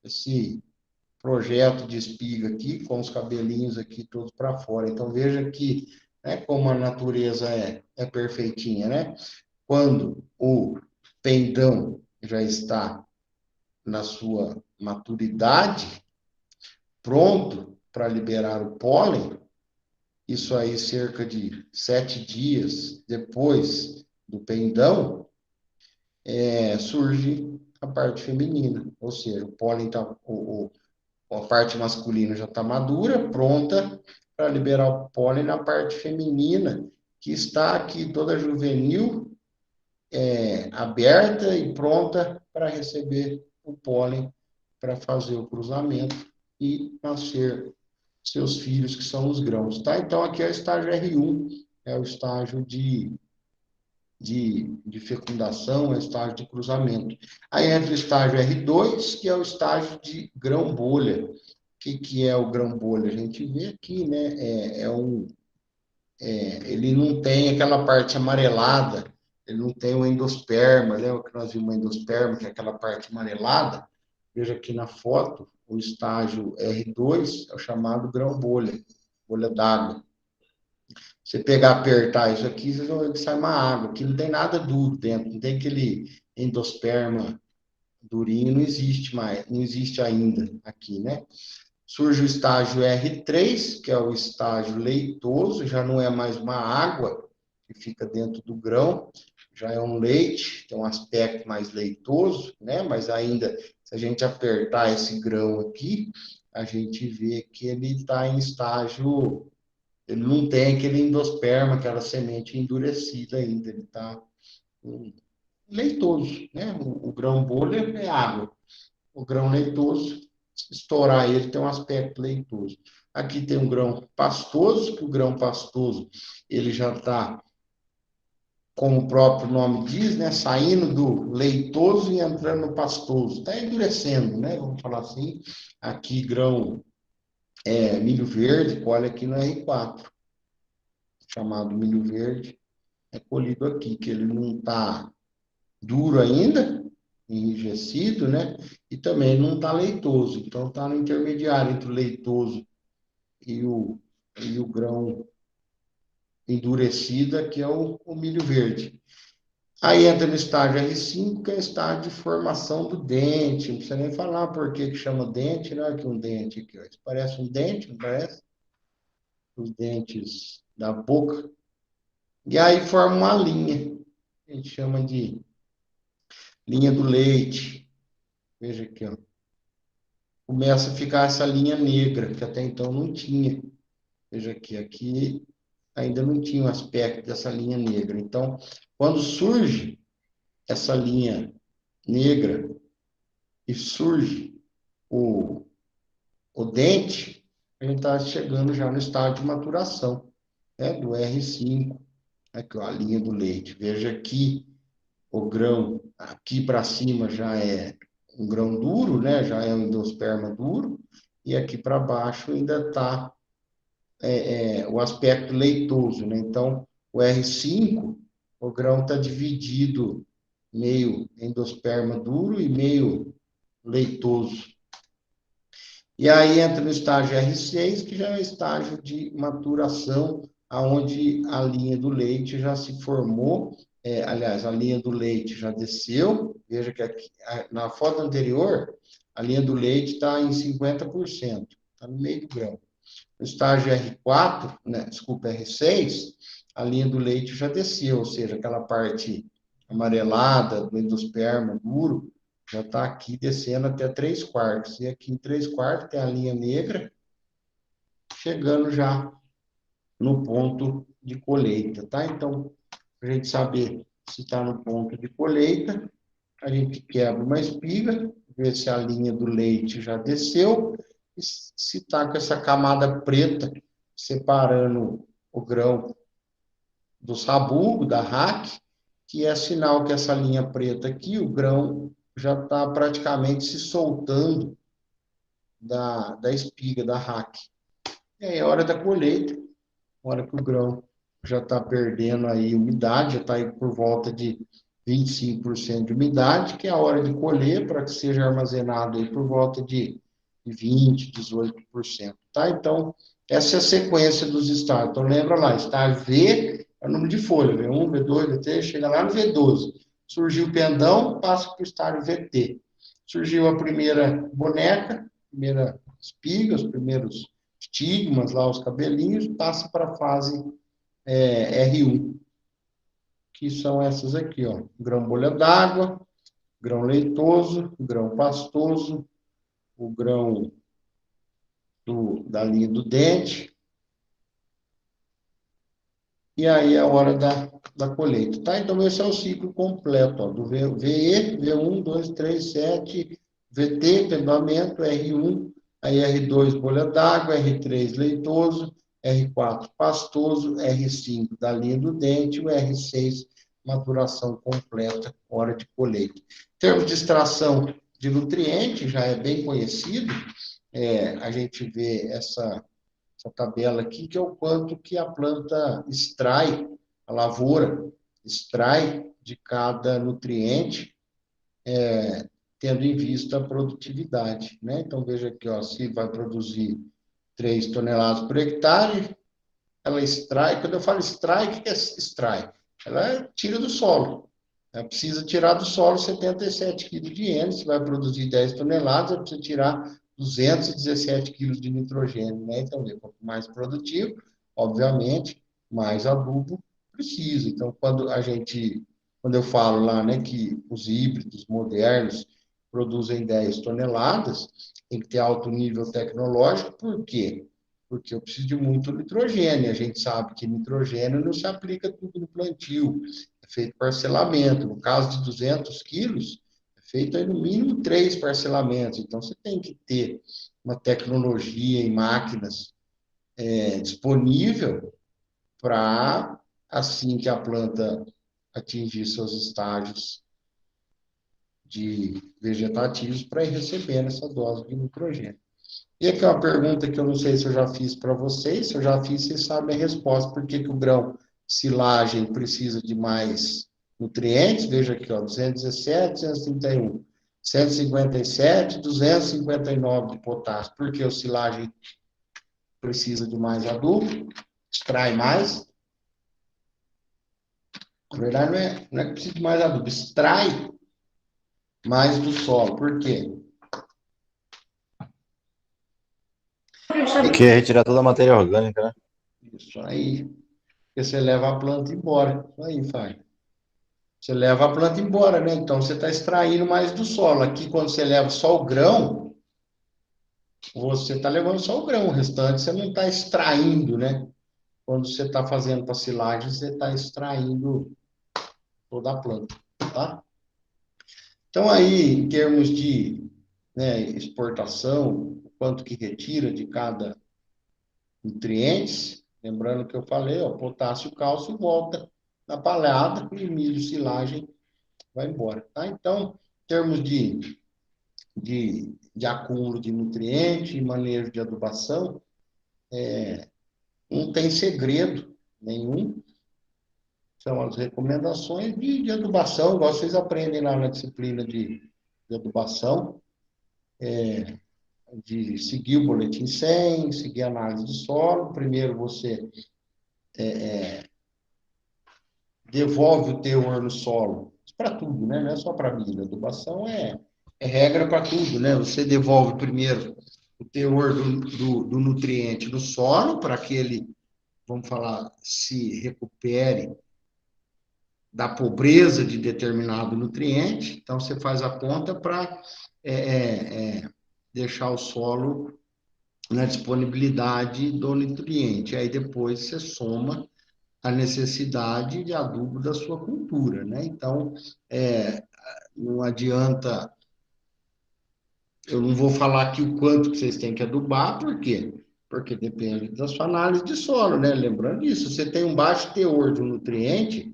esse projeto de espiga aqui, com os cabelinhos aqui todos para fora. Então, veja que, né, como a natureza é perfeitinha, né? Quando o pendão já está na sua maturidade, pronto para liberar o pólen, isso aí cerca de 7 dias depois do pendão, surge a parte feminina, ou seja, o pólen está, a parte masculina já está madura, pronta para liberar o pólen na parte feminina, que está aqui toda juvenil, aberta e pronta para receber o pólen, para fazer o cruzamento e nascer seus filhos, que são os grãos, tá? Então, aqui é o estágio R1, é o estágio de fecundação, é o estágio de cruzamento. Aí entra o estágio R2, que é o estágio de grão-bolha. O que é o grão-bolha? A gente vê aqui, né? Ele não tem aquela parte amarelada, ele não tem o endosperma, lembra que nós vimos o endosperma, que é aquela parte amarelada? Veja aqui na foto, o estágio R2 é o chamado grão-bolha, bolha d'água. Você pegar, apertar isso aqui, vocês vão ver que sai uma água. Aqui não tem nada duro dentro, não tem aquele endosperma durinho, não existe mais, não existe ainda aqui, né? Surge o estágio R3, que é o estágio leitoso, já não é mais uma água que fica dentro do grão, já é um leite, tem um aspecto mais leitoso, né? Mas ainda, se a gente apertar esse grão aqui, a gente vê que ele está em estágio, ele não tem aquele endosperma, aquela semente endurecida ainda, ele está leitoso, né? O grão bolha é água, o grão leitoso, se estourar ele, tem um aspecto leitoso. Aqui tem um grão pastoso, que o grão pastoso, ele já está, como o próprio nome diz, né? Saindo do leitoso e entrando no pastoso, está endurecendo, né? Vamos falar assim. Aqui, grão milho verde, colhe aqui no R4, chamado milho verde, é colhido aqui, que ele não está duro ainda, enrijecido, né? E também não está leitoso. Então, está no intermediário entre o leitoso e o grão endurecido, que é o milho verde. Aí entra no estágio R5, que é o estágio de formação do dente. Não precisa nem falar por que chama dente, né? Aqui um dente aqui, ó. Isso parece um dente, não parece? Os dentes da boca. E aí forma uma linha. A gente chama de linha do leite. Veja aqui, ó. Começa a ficar essa linha negra, que até então não tinha. Veja aqui ainda não tinha o aspecto dessa linha negra. Então, quando surge essa linha negra e surge o dente, a gente está chegando já no estágio de maturação, né, do R5. Aqui, ó, a linha do leite. Veja aqui o grão, aqui para cima já é um grão duro, né, já é um endosperma duro, e aqui para baixo ainda está o aspecto leitoso, né? Então, o R5, o grão está dividido meio endosperma duro e meio leitoso. E aí entra no estágio R6, que já é o estágio de maturação, aonde a linha do leite já se formou, aliás, a linha do leite já desceu. Veja que aqui, na foto anterior, a linha do leite está em 50%, está no meio do grão. No estágio R4, né, desculpa, R6, a linha do leite já desceu, ou seja, aquela parte amarelada do endosperma duro já está aqui descendo até 3/4. E aqui em 3/4 tem a linha negra, chegando já no ponto de colheita, tá? Então, para a gente saber se está no ponto de colheita, a gente quebra uma espiga, vê se a linha do leite já desceu, e se está com essa camada preta, separando o grão do sabugo, da raque, que é sinal que essa linha preta aqui, o grão já está praticamente se soltando da espiga, da raque. E aí é hora da colheita, hora que o grão já está perdendo aí umidade, já está aí por volta de 25% de umidade, que é a hora de colher, para que seja armazenado aí por volta de 20%, 18%, tá? Então, essa é a sequência dos estágios. Então, lembra lá, estágio V é o número de folha, V1, V2, V3, chega lá no V12. Surgiu o pendão, passa para o estágio VT. Surgiu a primeira boneca, primeira espiga, os primeiros estigmas lá, os cabelinhos, passa para a fase R1, que são essas aqui, ó. Grão bolha d'água, grão leitoso, grão pastoso, o grão da linha do dente, e aí é a hora da colheita, tá? Então, esse é o ciclo completo, ó, do VE, V1, 2, 3, 7, VT, pendamento, R1, aí R2, bolha d'água, R3, leitoso, R4, pastoso, R5, da linha do dente, o R6, maturação completa, hora de colheita. Em termos de extração de nutrientes, já é bem conhecido, a gente vê essa tabela aqui, que é o quanto que a planta extrai, a lavoura extrai de cada nutriente, tendo em vista a produtividade, né? Então, veja aqui, ó, se vai produzir 3 toneladas por hectare, ela extrai, quando eu falo extrai, o que é extrai? Ela tira do solo. Ela precisa tirar do solo 77 quilos de N, se vai produzir 10 toneladas, ela precisa tirar 217 quilos de nitrogênio, né? Então, quanto mais produtivo, obviamente, mais adubo precisa. Então, quando eu falo lá, né, que os híbridos modernos produzem 10 toneladas, tem que ter alto nível tecnológico, por quê? Porque eu preciso de muito nitrogênio. A gente sabe que nitrogênio não se aplica tudo no plantio, é feito parcelamento. No caso de 200 quilos, é feito aí no mínimo 3 parcelamentos. Então, você tem que ter uma tecnologia em máquinas disponível para, assim que a planta atingir seus estágios de vegetativos, para ir recebendo essa dose de nitrogênio. E aqui é uma pergunta que eu não sei se eu já fiz para vocês, se eu já fiz, vocês sabem a resposta. Por que o grão silagem precisa de mais nutrientes, veja aqui, ó, 217, 231, 157, 259 de potássio, porque a silagem precisa de mais adubo, extrai mais. Na verdade, não é que precisa de mais adubo, extrai mais do solo. Por quê? Que é retirar toda a matéria orgânica, né? Isso aí. Porque você leva a planta embora. Isso aí, faz. Você leva a planta embora, né? Então você está extraindo mais do solo. Aqui, quando você leva só o grão, você está levando só o grão. O restante você não está extraindo, né? Quando você está fazendo para silagem, você está extraindo toda a planta, tá? Então, aí, em termos de, né, exportação, o quanto que retira de cada nutrientes, lembrando que eu falei, ó, potássio e cálcio volta na palhada e milho, silagem vai embora, tá? Então, em termos de acúmulo de nutrientes e manejo de adubação, não tem segredo nenhum, são as recomendações de adubação, igual vocês aprendem lá na disciplina de adubação, de seguir o boletim 100, seguir a análise de solo. Primeiro você devolve o teor no solo, para tudo, né? Não é só para milho. Adubação é regra para tudo, né? Você devolve primeiro o teor do nutriente no solo, para que ele, vamos falar, se recupere da pobreza de determinado nutriente. Então, você faz a conta para deixar o solo na disponibilidade do nutriente. Aí, depois, você soma a necessidade de adubo da sua cultura, né? Então, não adianta, eu não vou falar aqui o quanto que vocês têm que adubar, por quê? Porque depende da sua análise de solo, né? Lembrando disso, você tem um baixo teor de um nutriente,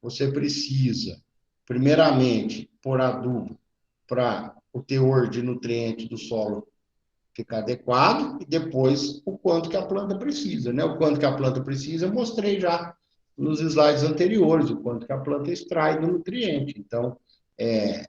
você precisa, primeiramente, pôr adubo para o teor de nutriente do solo ficar adequado, e depois o quanto que a planta precisa, né? O quanto que a planta precisa, eu mostrei já nos slides anteriores, o quanto que a planta extrai do nutriente. Então, é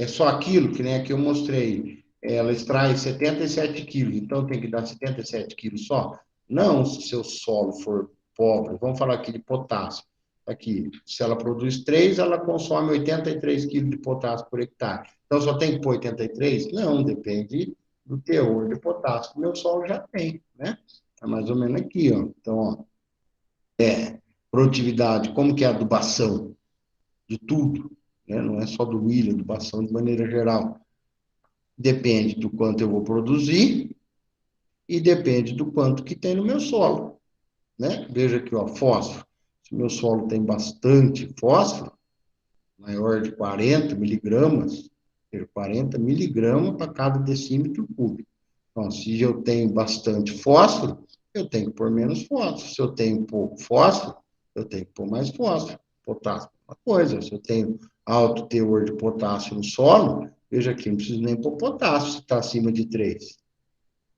só aquilo que, né, que eu mostrei. Ela extrai 77 quilos, então tem que dar 77 quilos só? Não, se o seu solo for pobre. Vamos falar aqui de potássio. Aqui, se ela produz 3, ela consome 83 quilos de potássio por hectare. Então, só tem que pôr 83? Não, depende do teor de potássio que o meu solo já tem, né? É mais ou menos aqui, ó. Então, ó, produtividade, como que é a adubação de tudo, né? Não é só do milho, adubação de maneira geral. Depende do quanto eu vou produzir e depende do quanto que tem no meu solo, né? Veja aqui, ó, fósforo. Se o meu solo tem bastante fósforo, maior de 40 miligramas, 40 miligramas para cada decímetro cúbico. Então, se eu tenho bastante fósforo, eu tenho que pôr menos fósforo. Se eu tenho pouco fósforo, eu tenho que pôr mais fósforo. Potássio, uma coisa. Se eu tenho alto teor de potássio no solo, veja aqui, não preciso nem pôr potássio se está acima de 3.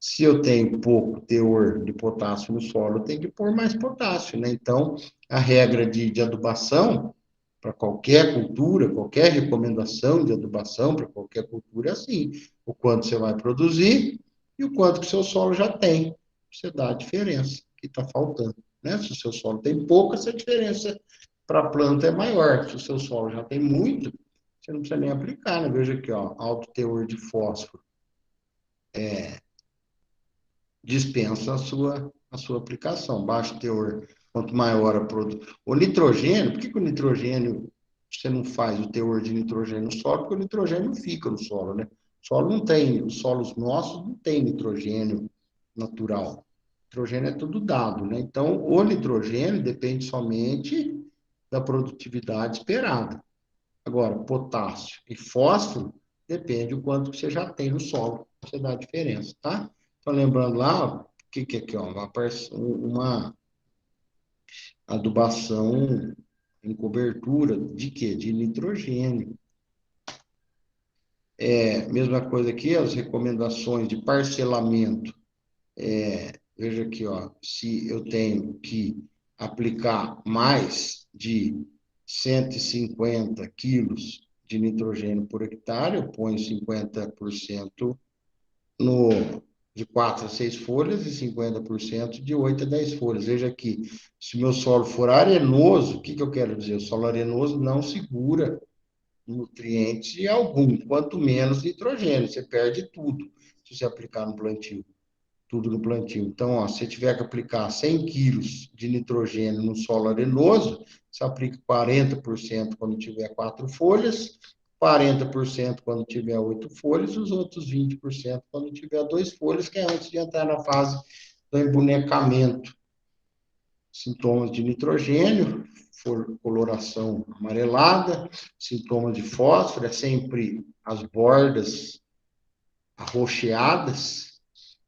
Se eu tenho pouco teor de potássio no solo, eu tenho que pôr mais potássio, né? Então, a regra de adubação, para qualquer cultura, qualquer recomendação de adubação para qualquer cultura é assim: o quanto você vai produzir e o quanto que o seu solo já tem. Você dá a diferença que está faltando, né? Se o seu solo tem pouco, essa diferença para a planta é maior. Se o seu solo já tem muito, você não precisa nem aplicar, né? Veja aqui, ó, alto teor de fósforo dispensa a sua aplicação. Baixo teor, quanto maior a produção. O nitrogênio, por que o nitrogênio, você não faz o teor de nitrogênio no solo? Porque o nitrogênio não fica no solo, né? O solo não tem, os solos nossos não tem nitrogênio natural. O nitrogênio é tudo dado, né? Então, o nitrogênio depende somente da produtividade esperada. Agora, potássio e fósforo depende do quanto que você já tem no solo. Você dá a diferença, tá? Então, lembrando lá, o que é aqui, ó, uma adubação em cobertura de quê? De nitrogênio. Mesma coisa aqui, as recomendações de parcelamento. Veja aqui, ó, se eu tenho que aplicar mais de 150 quilos de nitrogênio por hectare, eu ponho 50% de 4 a 6 folhas e 50% de 8 a 10 folhas. Veja aqui, se o meu solo for arenoso, o que eu quero dizer? O solo arenoso não segura nutriente algum, quanto menos nitrogênio, você perde tudo se você aplicar no plantio, tudo no plantio. Então, ó, se você tiver que aplicar 100 quilos de nitrogênio no solo arenoso, você aplica 40% quando tiver 4 folhas, 40% quando tiver 8 folhas, e os outros 20% quando tiver 2 folhas, que é antes de entrar na fase do embonecamento. Sintomas de nitrogênio, coloração amarelada, sintomas de fósforo, é sempre as bordas arroxeadas,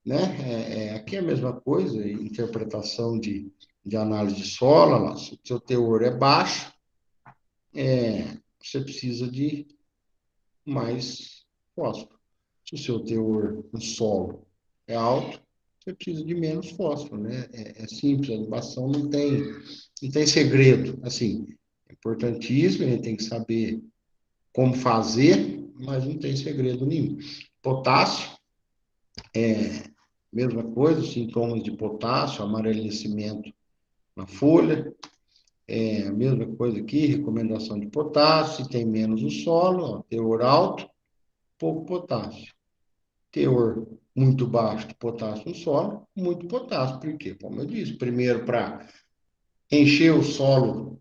né? Aqui é a mesma coisa, interpretação de análise de solo, lá, se o seu teor é baixo, você precisa de mais fósforo. Se o seu teor no solo é alto, você precisa de menos fósforo, né? É simples, a adubação não tem segredo. Assim, é importantíssimo, a gente tem que saber como fazer, mas não tem segredo nenhum. Potássio, mesma coisa, sintomas de potássio, amarelecimento na folha, a mesma coisa aqui, recomendação de potássio, se tem menos o solo, ó, teor alto, pouco potássio. Teor muito baixo de potássio no solo, muito potássio. Por quê? Como eu disse, primeiro para encher o solo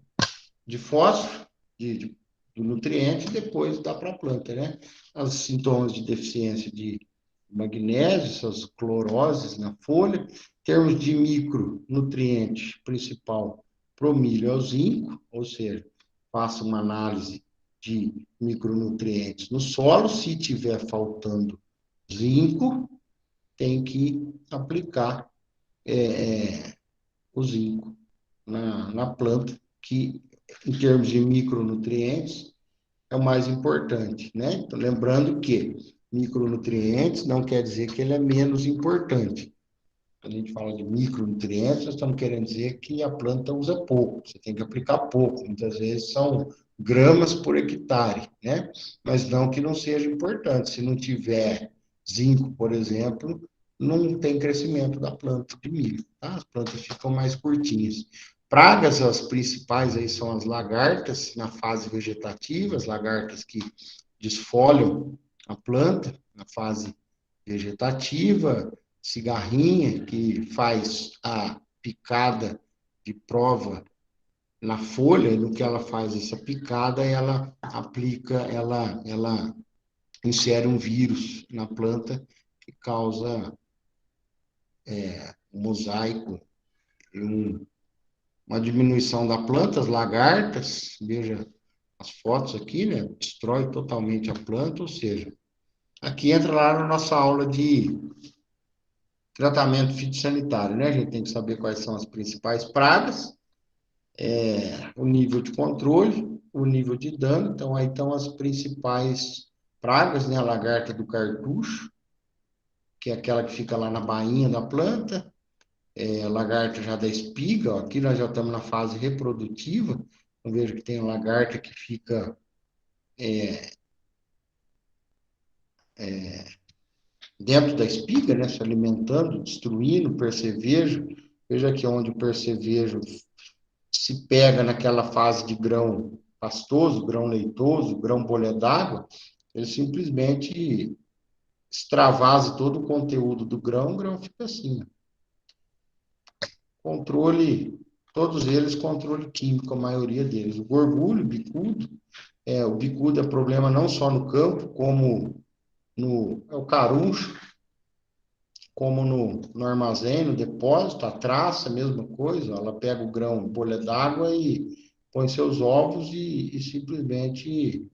de fósforo, do nutriente, e depois dá para a planta, né? Os sintomas de deficiência de magnésio, essas cloroses na folha. Em termos de micronutriente principal para o milho é o zinco, ou seja, faça uma análise de micronutrientes no solo. Se tiver faltando zinco, tem que aplicar o zinco na planta, que em termos de micronutrientes é o mais importante, né? Então, lembrando que micronutrientes não quer dizer que ele é menos importante. Quando a gente fala de micronutrientes, nós estamos querendo dizer que a planta usa pouco, você tem que aplicar pouco, muitas vezes são gramas por hectare, né? Mas não que não seja importante. Se não tiver zinco, por exemplo, não tem crescimento da planta de milho, tá? As plantas ficam mais curtinhas. Pragas, as principais aí são as lagartas na fase vegetativa, as lagartas que desfolham a planta na fase vegetativa, cigarrinha, que faz a picada de prova na folha, e no que ela faz essa picada, ela aplica, ela insere um vírus na planta que causa um mosaico e uma diminuição da planta, as lagartas, veja as fotos aqui, né? Destrói totalmente a planta, ou seja, aqui entra lá na nossa aula de tratamento fitossanitário, né? A gente tem que saber quais são as principais pragas, o nível de controle, o nível de dano. Então, aí estão as principais pragas, né? A lagarta do cartucho, que é aquela que fica lá na bainha da planta, a lagarta já da espiga, ó, aqui nós já estamos na fase reprodutiva, então veja que tem a lagarta que fica dentro da espiga, né? Se alimentando, destruindo o percevejo. Veja aqui onde o percevejo se pega naquela fase de grão pastoso, grão leitoso, grão bolha d'água, ele simplesmente extravasa todo o conteúdo do grão, o grão fica assim. Controle, todos eles controle químico, a maioria deles. O gorgulho, o bicudo é problema não só no campo, como o caruncho, como no armazém, no depósito, a traça, a mesma coisa, ela pega o grão, bolha d'água e põe seus ovos e simplesmente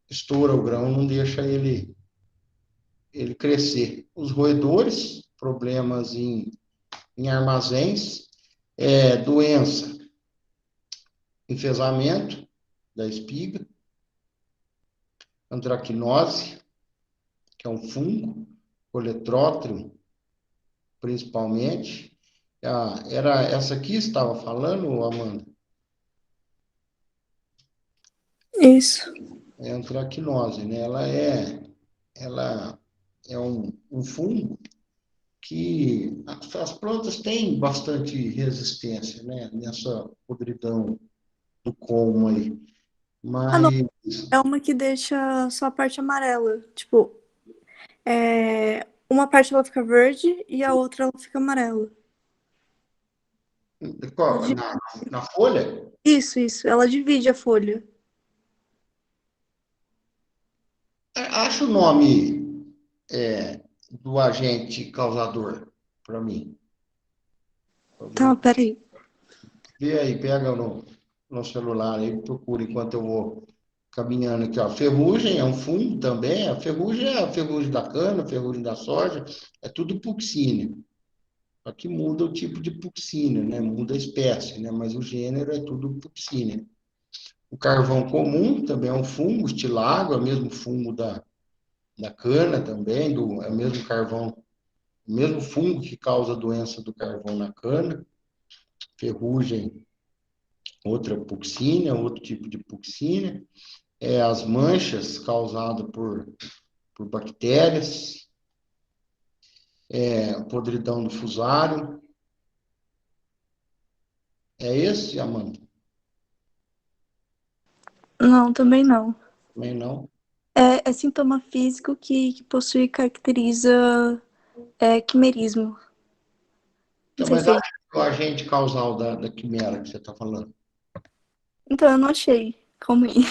estoura o grão, não deixa ele crescer. Os roedores, problemas em armazéns, doença, enfesamento da espiga, antracnose, que é um fungo, coletrótrio, principalmente. Era essa aqui que estava falando, Amanda? Isso. É antracnose, né? Ela é um fungo que as plantas têm bastante resistência, né? Nessa podridão do colmo aí. Ah, não. Mas, É uma que deixa só a parte amarela. Tipo, uma parte ela fica verde e a outra ela fica amarela. Ela qual? di- Na folha, Isso. Ela divide a folha. acha o nome do agente causador para mim. Tá, peraí. Vê aí, pega no celular aí, procura enquanto eu vou caminhando aqui, ó. Ferrugem é um fungo também. A ferrugem é a ferrugem da cana, a ferrugem da soja, é tudo Puccínia. Aqui muda o tipo de Puccínia, né? Muda a espécie, né? Mas o gênero é tudo Puccínia. O carvão comum também é um fungo, estilago, é o mesmo fungo da cana também, é o mesmo carvão, o mesmo fungo que causa a doença do carvão na cana. Ferrugem, outra Puccínia, outro tipo de Puccínia. As manchas causadas por bactérias, podridão do fusário. É esse, Amanda? Não, também não. Também não. É sintoma físico que possui e caracteriza quimerismo. Não Então, sei mas se é isso. acha que o agente causal da quimera que você está falando? Então, eu não achei como ir.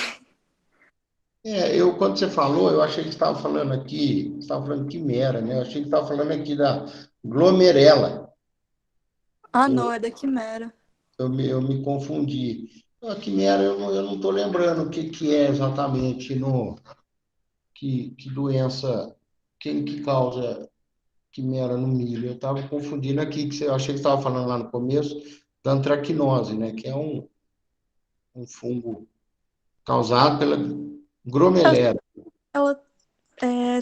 Quando você falou, eu achei que você estava falando aqui, você estava falando quimera, né? Eu achei que estava falando aqui da glomerela. Ah, Eu, não, é da quimera. eu me confundi. A quimera, eu não estou lembrando o que é exatamente, que doença, quem que causa quimera no milho. Eu estava confundindo aqui, eu achei que você estava falando lá no começo, da antracnose, né? Que é um fungo causado pela gromelera. Ela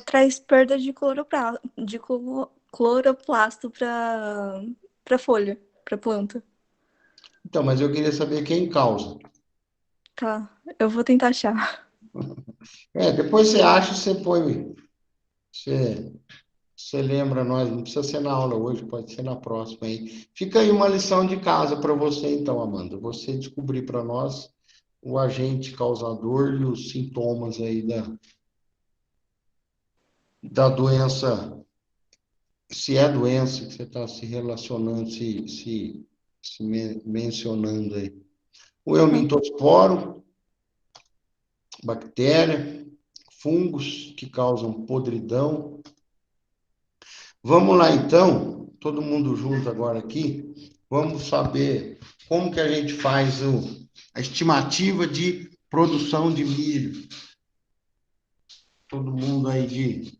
traz perda de cloroplasto para folha, para planta. Então, mas eu queria saber quem causa. Tá, eu vou tentar achar. Depois você acha, você põe, você, você lembra nós, não precisa ser na aula hoje, pode ser na próxima aí. Fica aí uma lição de casa para você, então, Amanda. Você descobrir para nós o agente causador e os sintomas aí da doença, se é doença que você está se relacionando, se mencionando aí. O eumintosporo, bactéria, fungos que causam podridão. Vamos lá, então, todo mundo junto agora aqui, vamos saber como que a gente faz a estimativa de produção de milho. Todo mundo aí de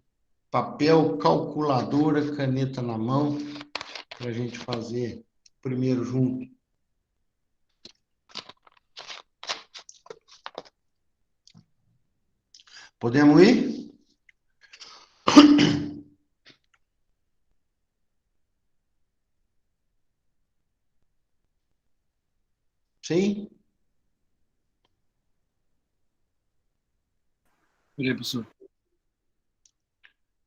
papel, calculadora, caneta na mão, para a gente fazer primeiro junto. Podemos ir? Sim? Peraí, professor.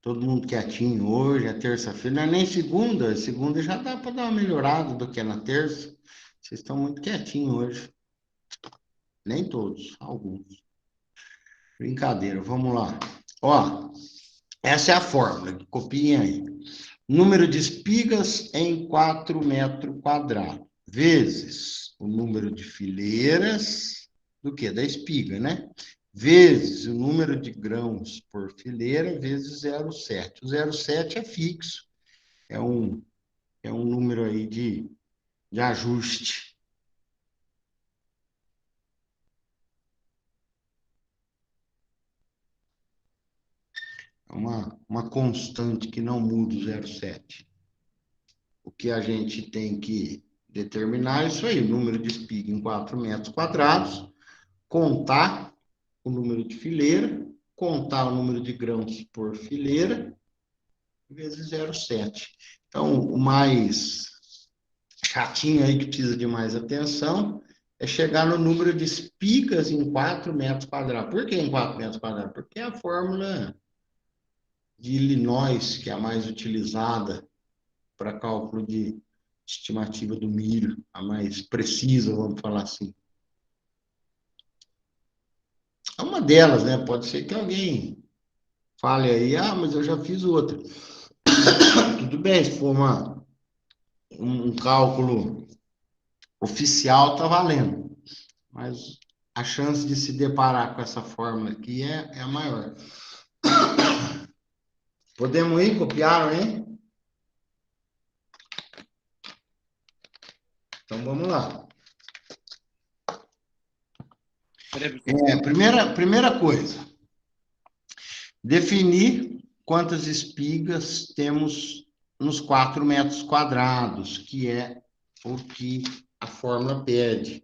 Todo mundo quietinho hoje, é terça-feira, não é nem segunda, segunda já dá para dar uma melhorada do que é na terça. Vocês estão muito quietinhos hoje. Nem todos, alguns. Brincadeira, vamos lá. Ó, essa é a fórmula, copiem aí. Número de espigas em 4 metros quadrados, vezes o número de fileiras, do que? Da espiga, né? Vezes o número de grãos por fileira, vezes 0,7. O 0,7 é fixo, é um número aí de ajuste. É uma constante que não muda o 0,7. O que a gente tem que determinar é isso aí, o número de espiga em 4 metros quadrados, contar o número de fileira, contar o número de grãos por fileira, vezes 0,7. Então, o mais chatinho aí que precisa de mais atenção é chegar no número de espigas em 4 metros quadrados. Por que em 4 metros quadrados? Porque é a fórmula de Illinois, que é a mais utilizada para cálculo de estimativa do milho, a mais precisa, vamos falar assim. É uma delas, né? Pode ser que alguém fale aí, mas eu já fiz outra. Tudo bem, se for um cálculo oficial, tá valendo. Mas a chance de se deparar com essa fórmula aqui é a maior. Podemos ir? Copiaram, hein? Então vamos lá. Primeira coisa, definir quantas espigas temos nos 4 metros quadrados, que é o que a fórmula pede.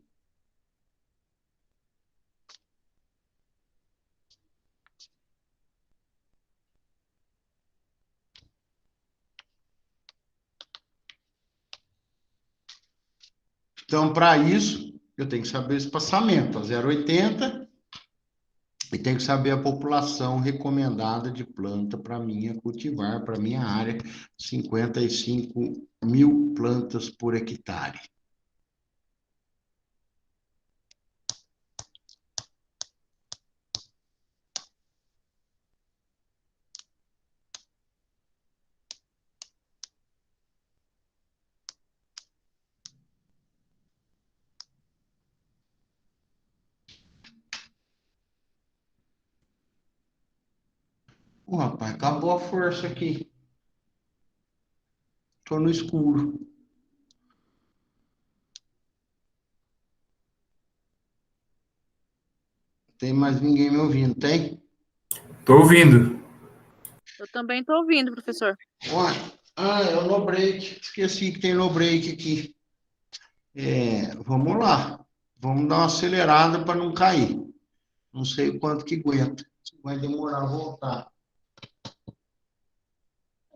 Então, para isso, eu tenho que saber o espaçamento, a 0,80, e tenho que saber a população recomendada de planta para minha cultivar, para minha área, 55 mil plantas por hectare. Rapaz, acabou a força aqui. Estou no escuro. Tem mais ninguém me ouvindo, tem? Tô ouvindo. Eu também estou ouvindo, professor. É o no break. Esqueci que tem no break aqui. Vamos lá. Vamos dar uma acelerada para não cair. Não sei o quanto que aguenta. Vai demorar a voltar.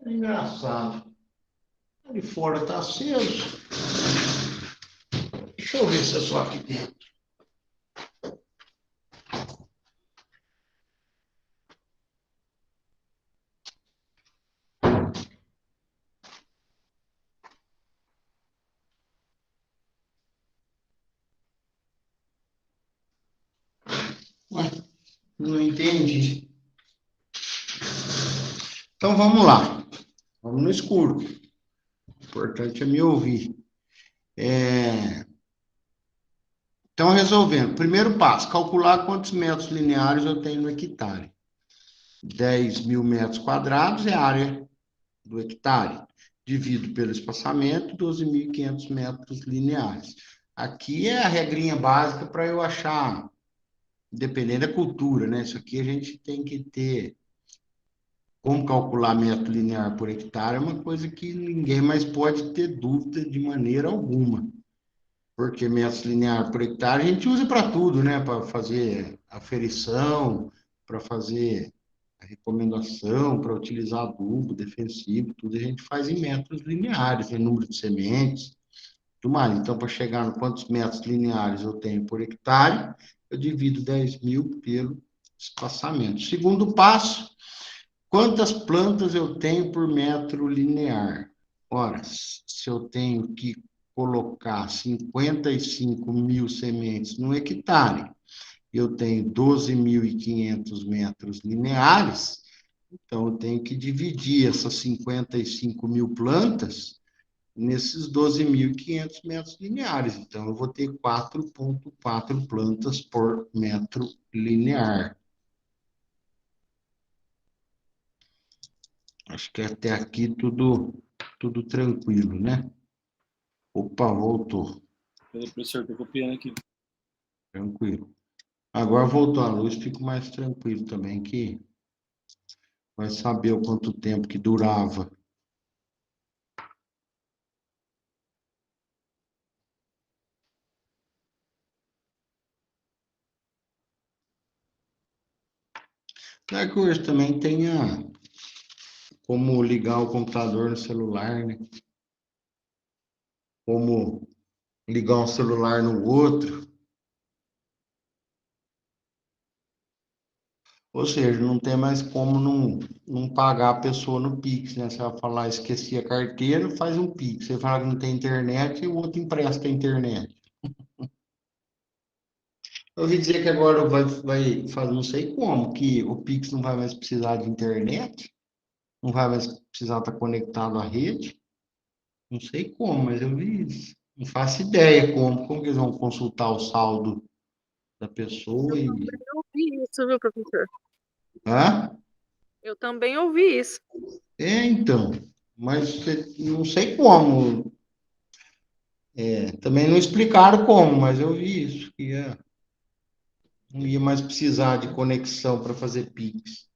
É engraçado. Ali fora está aceso. Deixa eu ver se é só aqui dentro. Não entendi. Então vamos lá. Vamos no escuro. O importante é me ouvir. Então, resolvendo. Primeiro passo, calcular quantos metros lineares eu tenho no hectare. 10 mil metros quadrados é a área do hectare. Divido pelo espaçamento, 12.500 metros lineares. Aqui é a regrinha básica para eu achar, dependendo da cultura, né? Isso aqui a gente tem que ter. Como calcular metro linear por hectare é uma coisa que ninguém mais pode ter dúvida de maneira alguma. Porque metros linear por hectare a gente usa para tudo, né? Para fazer aferição, para fazer a recomendação, para utilizar adubo defensivo, tudo a gente faz em metros lineares, em número de sementes, tudo mais. Então, para chegar no quantos metros lineares eu tenho por hectare, eu divido 10 mil pelo espaçamento. Segundo passo, quantas plantas eu tenho por metro linear? Ora, se eu tenho que colocar 55 mil sementes no hectare, eu tenho 12.500 metros lineares, então eu tenho que dividir essas 55 mil plantas nesses 12.500 metros lineares. Então, eu vou ter 4,4 plantas por metro linear. Acho que até aqui tudo tranquilo, né? Opa, voltou. Peraí, professor, estou copiando aqui. Tranquilo. Agora voltou a luz, fico mais tranquilo também, que vai saber o quanto tempo que durava. Será que hoje também tenha como ligar o computador no celular, né? Como ligar um celular no outro. Ou seja, não tem mais como não pagar a pessoa no Pix, né? Você vai falar, esqueci a carteira, faz um Pix. Você fala que não tem internet e o outro empresta a internet. Eu ouvi dizer que agora vai fazer, não sei como, que o Pix não vai mais precisar de internet, não vai mais precisar estar conectado à rede. Não sei como, mas eu vi isso. Não faço ideia como que eles vão consultar o saldo da pessoa e... Eu ouvi isso, viu, professor? Hã? Eu também ouvi isso. Então, mas não sei como. Também não explicaram como, mas eu vi isso, que não ia mais precisar de conexão para fazer Pix.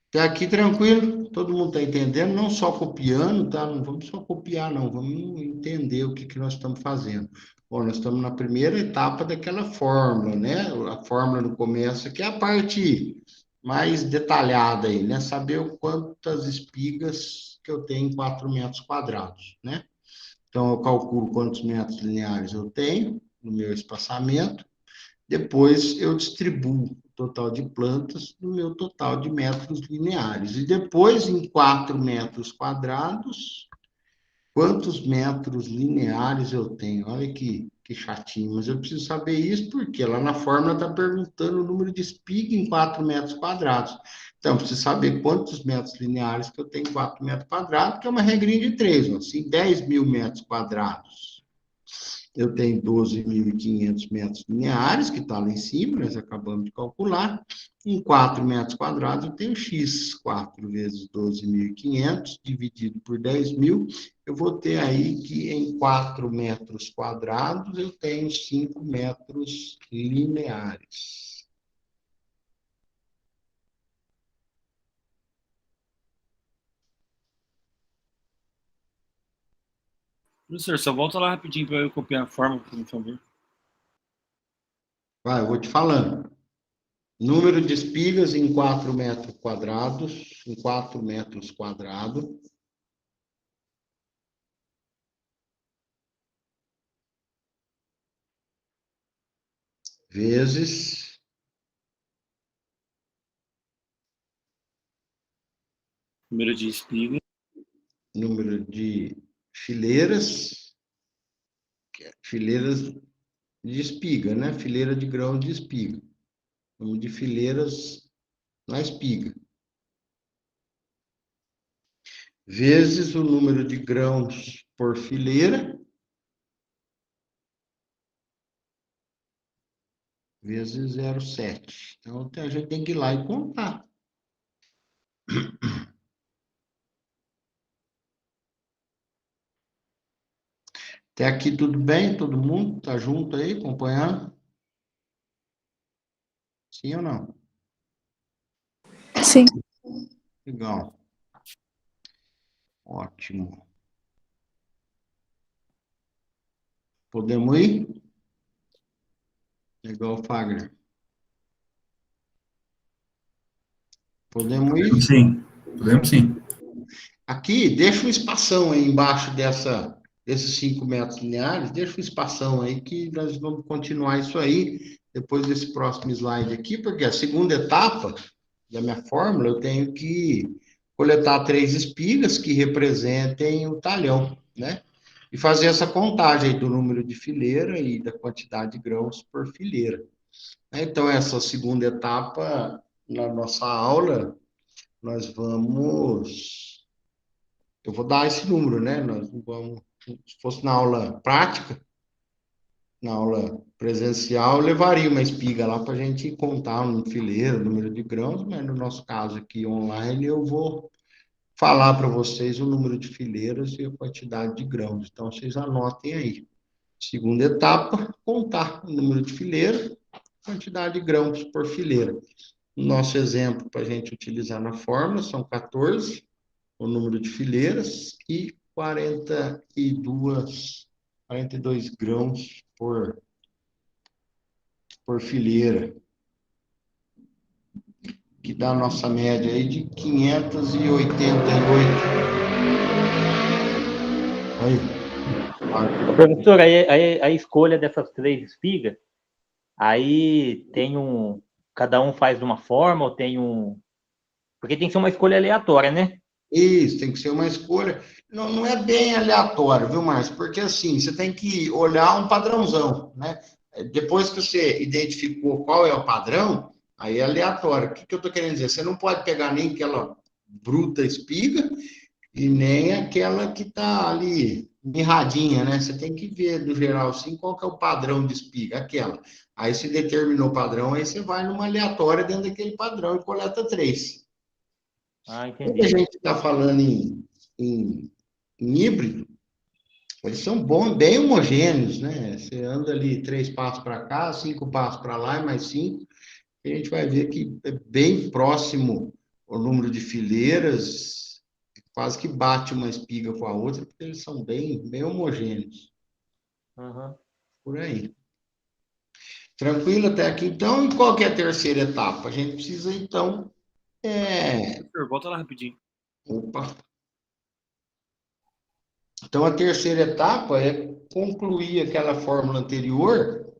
Até aqui tranquilo, todo mundo está entendendo, não só copiando, tá? Não vamos só copiar, não, vamos entender o que nós estamos fazendo. Bom, nós estamos na primeira etapa daquela fórmula, né? A fórmula no começo, que é a parte mais detalhada aí, né? Saber quantas espigas que eu tenho em 4 metros quadrados, né? Então, eu calculo quantos metros lineares eu tenho no meu espaçamento, depois eu distribuo o total de plantas no meu total de metros lineares. E depois, em 4 metros quadrados, quantos metros lineares eu tenho? Olha que chatinho, mas eu preciso saber isso porque lá na fórmula está perguntando o número de espiga em 4 metros quadrados. Então, eu preciso saber quantos metros lineares que eu tenho em 4 metros quadrados, que é uma regrinha de 3. Assim, 10 mil metros quadrados. Eu tenho 12.500 metros lineares, que está lá em cima, nós acabamos de calcular. Em 4 metros quadrados, eu tenho x, 4 vezes 12.500, dividido por 10.000. Eu vou ter aí que em 4 metros quadrados, eu tenho 5 metros lineares. Professor, só volta lá rapidinho para eu copiar a fórmula, por favor. Vai, eu vou te falando. Número de espigas em 4 metros quadrados, em 4 metros quadrados, vezes Número de espiga. número de fileiras de espiga, né? Fileira de grãos de espiga. Número de fileiras na espiga. Vezes o número de grãos por fileira, vezes 0,7. Então, a gente tem que ir lá e contar. Até aqui tudo bem? Todo mundo tá junto aí, acompanhando? Sim ou não? Sim. Legal. Ótimo. Podemos ir? Legal, Fagner. Podemos ir? Sim, podemos sim. Aqui, deixa um espação aí embaixo desses 5 metros lineares, deixa um espação aí que nós vamos continuar isso aí depois desse próximo slide aqui, porque a segunda etapa da minha fórmula, eu tenho que coletar 3 espigas que representem o talhão, né? E fazer essa contagem aí do número de fileira e da quantidade de grãos por fileira. Então, essa segunda etapa, na nossa aula, nós vamos... Eu vou dar esse número, né? Nós vamos... Se fosse na aula prática, na aula presencial, eu levaria uma espiga lá para a gente contar um fileiro, número de grãos, mas no nosso caso aqui online, eu vou falar para vocês o número de fileiras e a quantidade de grãos. Então, vocês anotem aí. Segunda etapa, contar o número de fileira, quantidade de grãos por fileira. O nosso exemplo para a gente utilizar na fórmula são 14, o número de fileiras, e 42 grãos por fileira, que dá a nossa média aí de 588. Aí. Professor, aí a escolha dessas 3 espigas, aí tem cada um faz de uma forma ou tem um... Porque tem que ser uma escolha aleatória, né? Isso, tem que ser uma escolha. Não, não é bem aleatório, viu, Márcio? Porque assim, você tem que olhar um padrãozão, né? Depois que você identificou qual é o padrão, aí é aleatório. O que eu estou querendo dizer? Você não pode pegar nem aquela bruta espiga e nem aquela que está ali mirradinha, né? Você tem que ver, no geral, assim, qual que é o padrão de espiga, aquela. Aí, se determinou o padrão, aí você vai numa aleatória dentro daquele padrão e coleta três. Ah, Quando a entendi. gente está falando em, em híbrido, eles são bem homogêneos, né? Você anda ali 3 passos para cá, 5 passos para lá e mais 5, e a gente vai ver que é bem próximo o número de fileiras, quase que bate uma espiga com a outra, porque eles são bem homogêneos, Uhum. por aí. Tranquilo até aqui, então? E qual que é a terceira etapa? A gente precisa, então, Professor, volta lá rapidinho. Opa! Então, a terceira etapa é concluir aquela fórmula anterior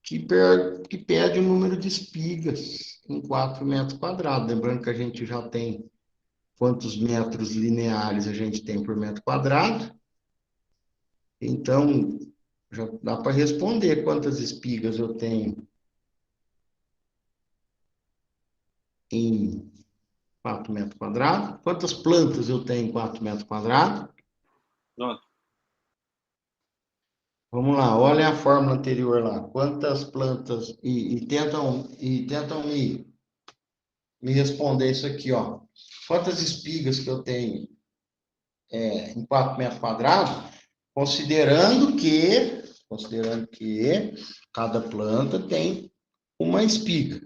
que pede o número de espigas em 4 metros quadrados. Lembrando que a gente já tem quantos metros lineares a gente tem por metro quadrado. Então, já dá para responder quantas espigas eu tenho em 4 metros quadrados, quantas plantas eu tenho em 4 metros quadrados. Pronto. Vamos lá, olha a fórmula anterior lá. Quantas plantas e tentam me responder isso aqui, ó. Quantas espigas que eu tenho em 4 metros quadrados, considerando que cada planta tem uma espiga,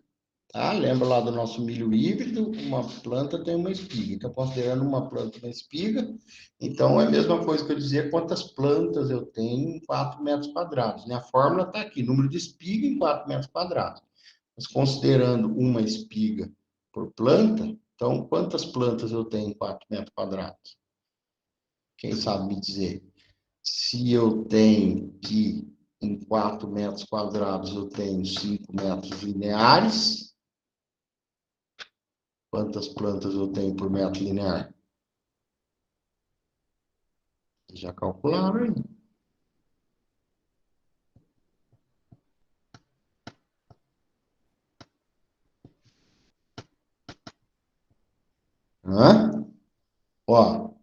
tá? Lembra lá do nosso milho híbrido? Uma planta tem uma espiga. Então, considerando uma planta uma espiga, então é a mesma coisa que eu dizer quantas plantas eu tenho em 4 metros quadrados, né? A fórmula está aqui, número de espiga em 4 metros quadrados. Mas considerando uma espiga por planta, então quantas plantas eu tenho em 4 metros quadrados? Quem sabe me dizer? Se eu tenho que em 4 metros quadrados eu tenho 5 metros lineares, quantas plantas eu tenho por metro linear? Já calcularam aí? Hã? Ó,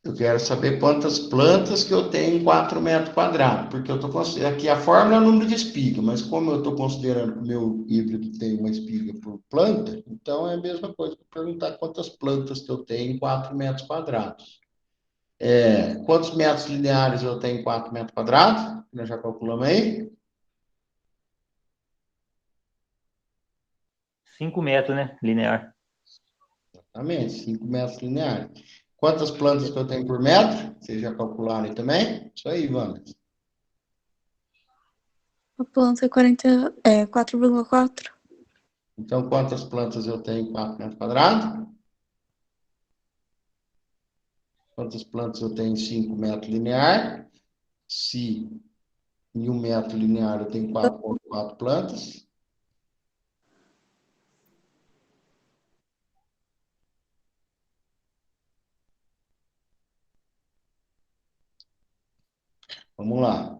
eu quero saber quantas plantas que eu tenho em 4 metros quadrados, porque eu estou considerando, aqui a fórmula é o número de espiga, mas como eu estou considerando que o meu híbrido tem uma espiga por planta, então é a mesma coisa que eu perguntar quantas plantas que eu tenho em 4 metros quadrados. Quantos metros lineares eu tenho em 4 metros quadrados? Nós já calculamos aí. 5 metros, né? Linear. Exatamente, 5 metros lineares. Quantas plantas que eu tenho por metro? Vocês já calcularam aí também? Isso aí, Wanda. A planta é 4,4. Então, quantas plantas eu tenho em 4 metros quadrados? Quantas plantas eu tenho em 5 metros linear? Se em 1 metro linear eu tenho 4,4 plantas. Vamos lá.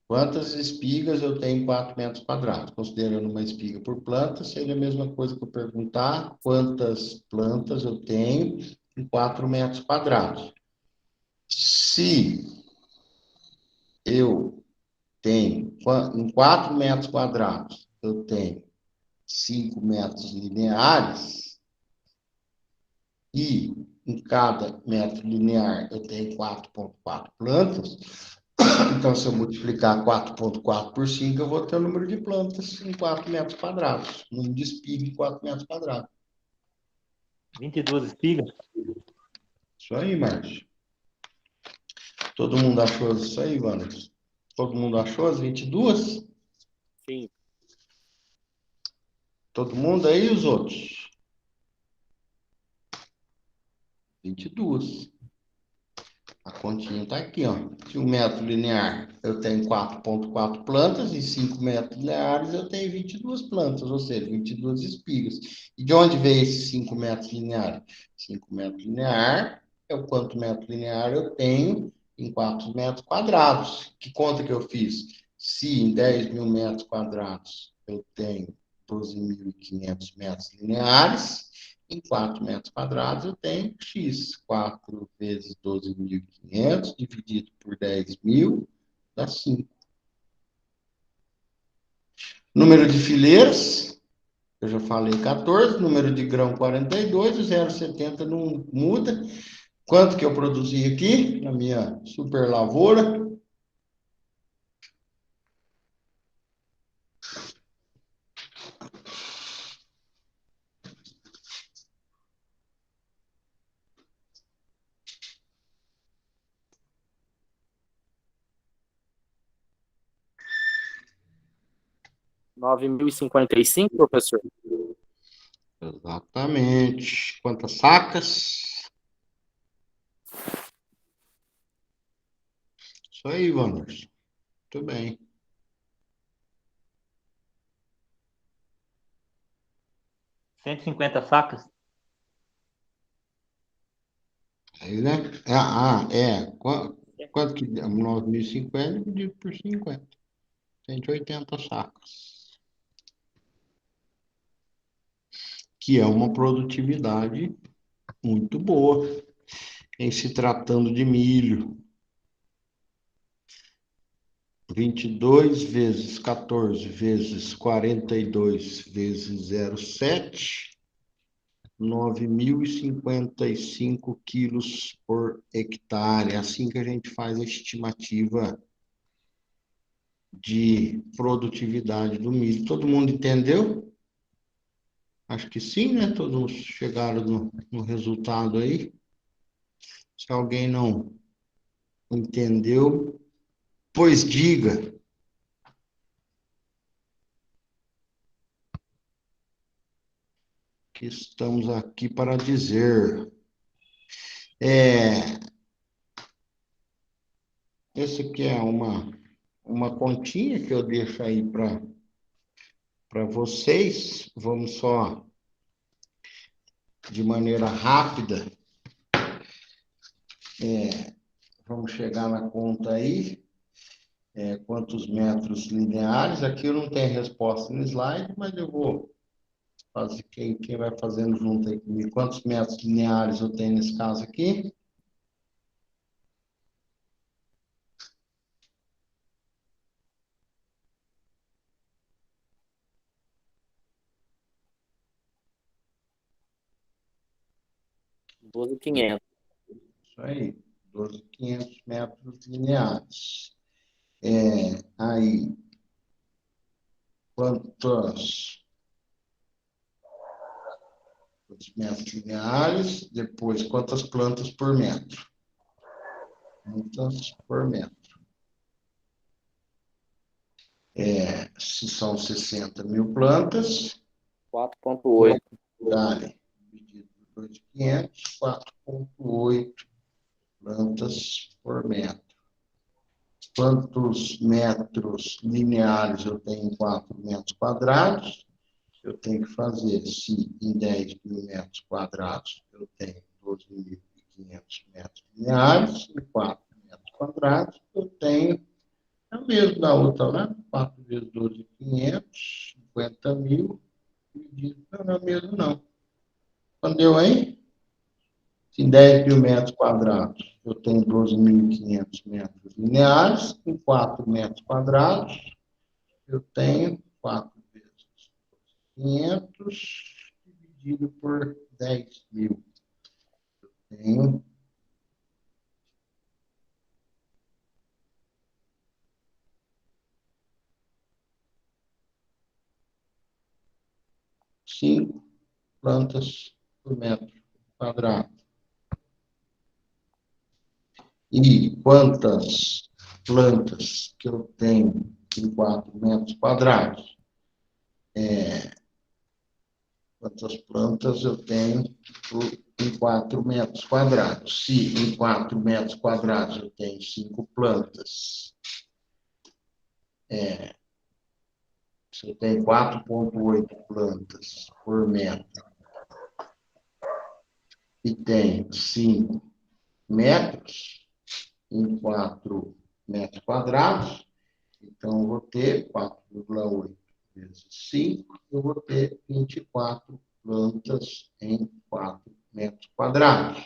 Quantas espigas eu tenho em 4 metros quadrados? Considerando uma espiga por planta, seria a mesma coisa que eu perguntar quantas plantas eu tenho em 4 metros quadrados. Se eu tenho, em 4 metros quadrados, eu tenho 5 metros lineares, e em cada metro linear eu tenho 4,4 plantas, então, se eu multiplicar 4,4 por 5, eu vou ter o número de plantas em 4 metros quadrados. Número de espiga em 4 metros quadrados. 22 espigas? Isso aí, Márcio. Todo mundo achou isso aí, Wanderson? Todo mundo achou as 22? Sim. Todo mundo aí e os outros? 22. A continha está aqui, ó. Se 1 metro linear eu tenho 4,4 plantas e 5 metros lineares eu tenho 22 plantas, ou seja, 22 espigas. E de onde veio esses 5 metros lineares? 5 metros linear é o quanto metro linear eu tenho em 4 metros quadrados. Que conta que eu fiz? Se em 10 mil metros quadrados eu tenho 12.500 metros lineares, em 4 metros quadrados, eu tenho X. 4 vezes 12.500, dividido por 10.000, dá 5. Número de fileiras, eu já falei 14. Número de grão, 42. O 0,70 não muda. Quanto que eu produzi aqui, na minha super lavoura? R$ 9.055, professor? Exatamente. Quantas sacas? Isso aí, Wanderson. Muito bem. R$ 150 sacas? Aí, né? Quanto que dá? 9.050 dividido por 50. 180 sacas. Que é uma produtividade muito boa em se tratando de milho. 22 vezes 14 vezes 42 vezes 0,7, 9.055 quilos por hectare. É assim que a gente faz a estimativa de produtividade do milho. Todo mundo entendeu? Acho que sim, né? Todos chegaram no resultado aí. Se alguém não entendeu, pois diga. Que estamos aqui para dizer. Esse aqui é uma continha que eu deixo aí para vocês. Vamos só, de maneira rápida, vamos chegar na conta aí. Quantos metros lineares? Aqui eu não tenho resposta no slide, mas eu vou fazer, quem vai fazendo junto aí comigo. Quantos metros lineares eu tenho nesse caso aqui? R$ 12.500. Isso aí, 12.500 metros lineares. Aí, quantos metros lineares? Depois, quantas plantas por metro? Plantas por metro. Se são 60.000 plantas, 4,8. dá dividido por 2.500, 4,8 plantas por metro. Quantos metros lineares eu tenho em 4 metros quadrados? Eu tenho que fazer, se em 10 mil metros quadrados eu tenho 12.500 metros lineares, em 4 metros quadrados eu tenho, é o mesmo da outra, né? 4 vezes 12.500, 50.000, dividido, não é o mesmo não. Quando deu aí? Se em 10 mil metros quadrados eu tenho 12.500 metros lineares, em 4 metros quadrados eu tenho 4 vezes 500 dividido por 10.000. Eu tenho 5 plantas por metro quadrado. E quantas plantas que eu tenho em 4 metros quadrados? quantas plantas eu tenho em 4 metros quadrados. Se em 4 metros quadrados eu tenho 5 plantas, se eu tenho 4,8 plantas por metro e tenho 5 metros em 4 metros quadrados, então eu vou ter 4,8 vezes 5, eu vou ter 24 plantas em 4 metros quadrados.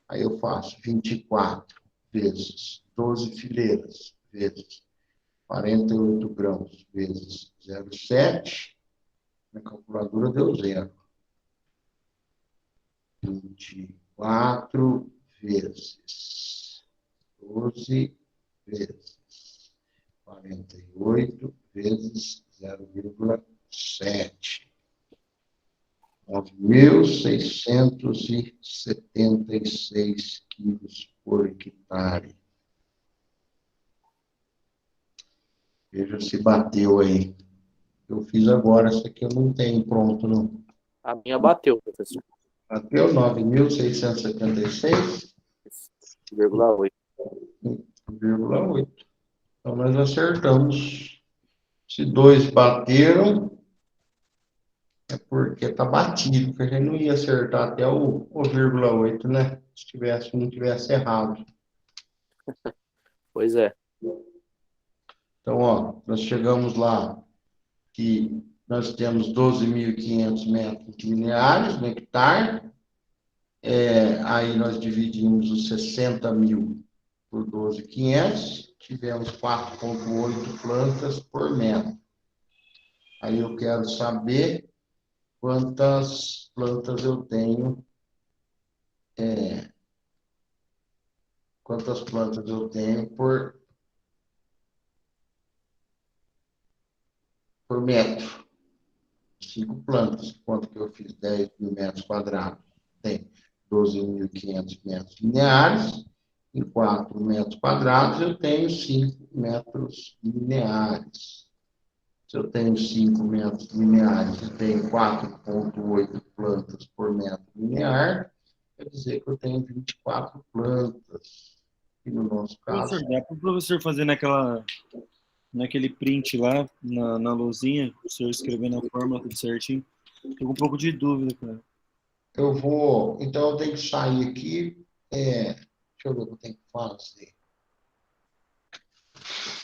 Aí eu faço 24 vezes 12 fileiras, vezes 48 grãos, vezes 0,7. Minha calculadora deu 0. 24 vezes 12 vezes 48 vezes 0,7. 9.676 quilos por hectare. Veja se bateu aí. Eu fiz agora, essa aqui eu não tenho pronto, não. A minha bateu, professor. Bateu 9.676,8. 0,8. Então, nós acertamos. Se 2 bateram, é porque está batido, porque a gente não ia acertar até o 0,8, né? Se não tivesse errado. Pois é. Então, ó, nós chegamos lá que nós temos 12.500 metros lineares no hectare. Aí nós dividimos os 60.000 por 12.500, tivemos 4,8 plantas por metro. Aí eu quero saber quantas plantas eu tenho, por metro. 5 plantas. Quanto que eu fiz? 10.000 metros quadrados. Tem 12.500 metros lineares. Em 4 metros quadrados, eu tenho 5 metros lineares. Se eu tenho 5 metros lineares e tenho 4,8 plantas por metro linear, quer dizer que eu tenho 24 plantas. E no nosso caso... Professor, dá para o professor fazer naquele print lá, na lousinha, o senhor escrevendo a fórmula tudo certinho? Tô com um pouco de dúvida, cara. Então eu tenho que sair aqui. Deixa eu ver o que eu tenho que fazer.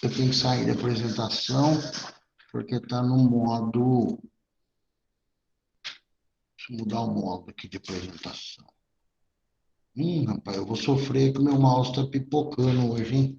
Eu tenho que sair da apresentação, porque está no modo... Deixa eu mudar o modo aqui de apresentação. Rapaz, eu vou sofrer que o meu mouse está pipocando hoje, hein?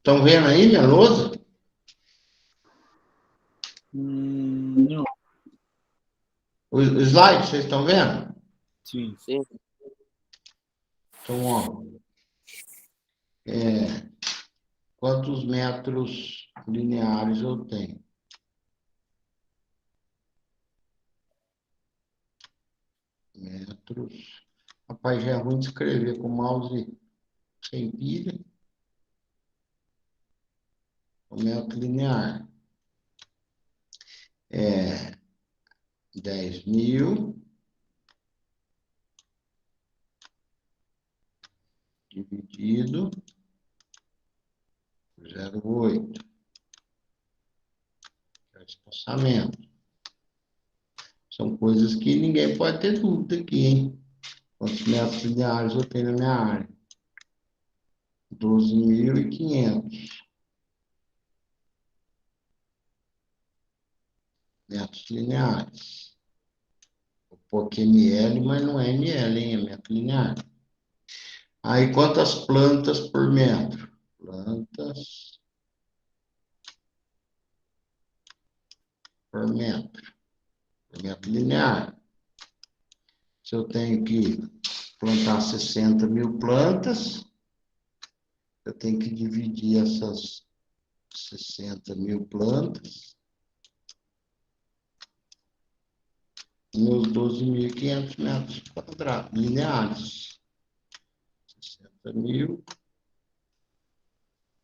Estão vendo aí minha lousa? Não. O slide, vocês estão vendo? Sim. Sim. Então, ó. Quantos metros lineares eu tenho? Metros. Rapaz, já é ruim de escrever com mouse sem pilha. O metro linear. 10.000 dividido por 0,8. É o espaçamento. São coisas que ninguém pode ter dúvida aqui, hein? Quantos metros lineares eu tenho na minha área? 12.500. metros lineares. Vou pôr aqui ml, mas não é ml, hein? É metro linear. Aí, quantas plantas por metro? Plantas por metro linear. Se eu tenho que plantar 60 mil plantas, eu tenho que dividir essas 60 mil plantas nos 12.500 metros quadrados, lineares. 60 mil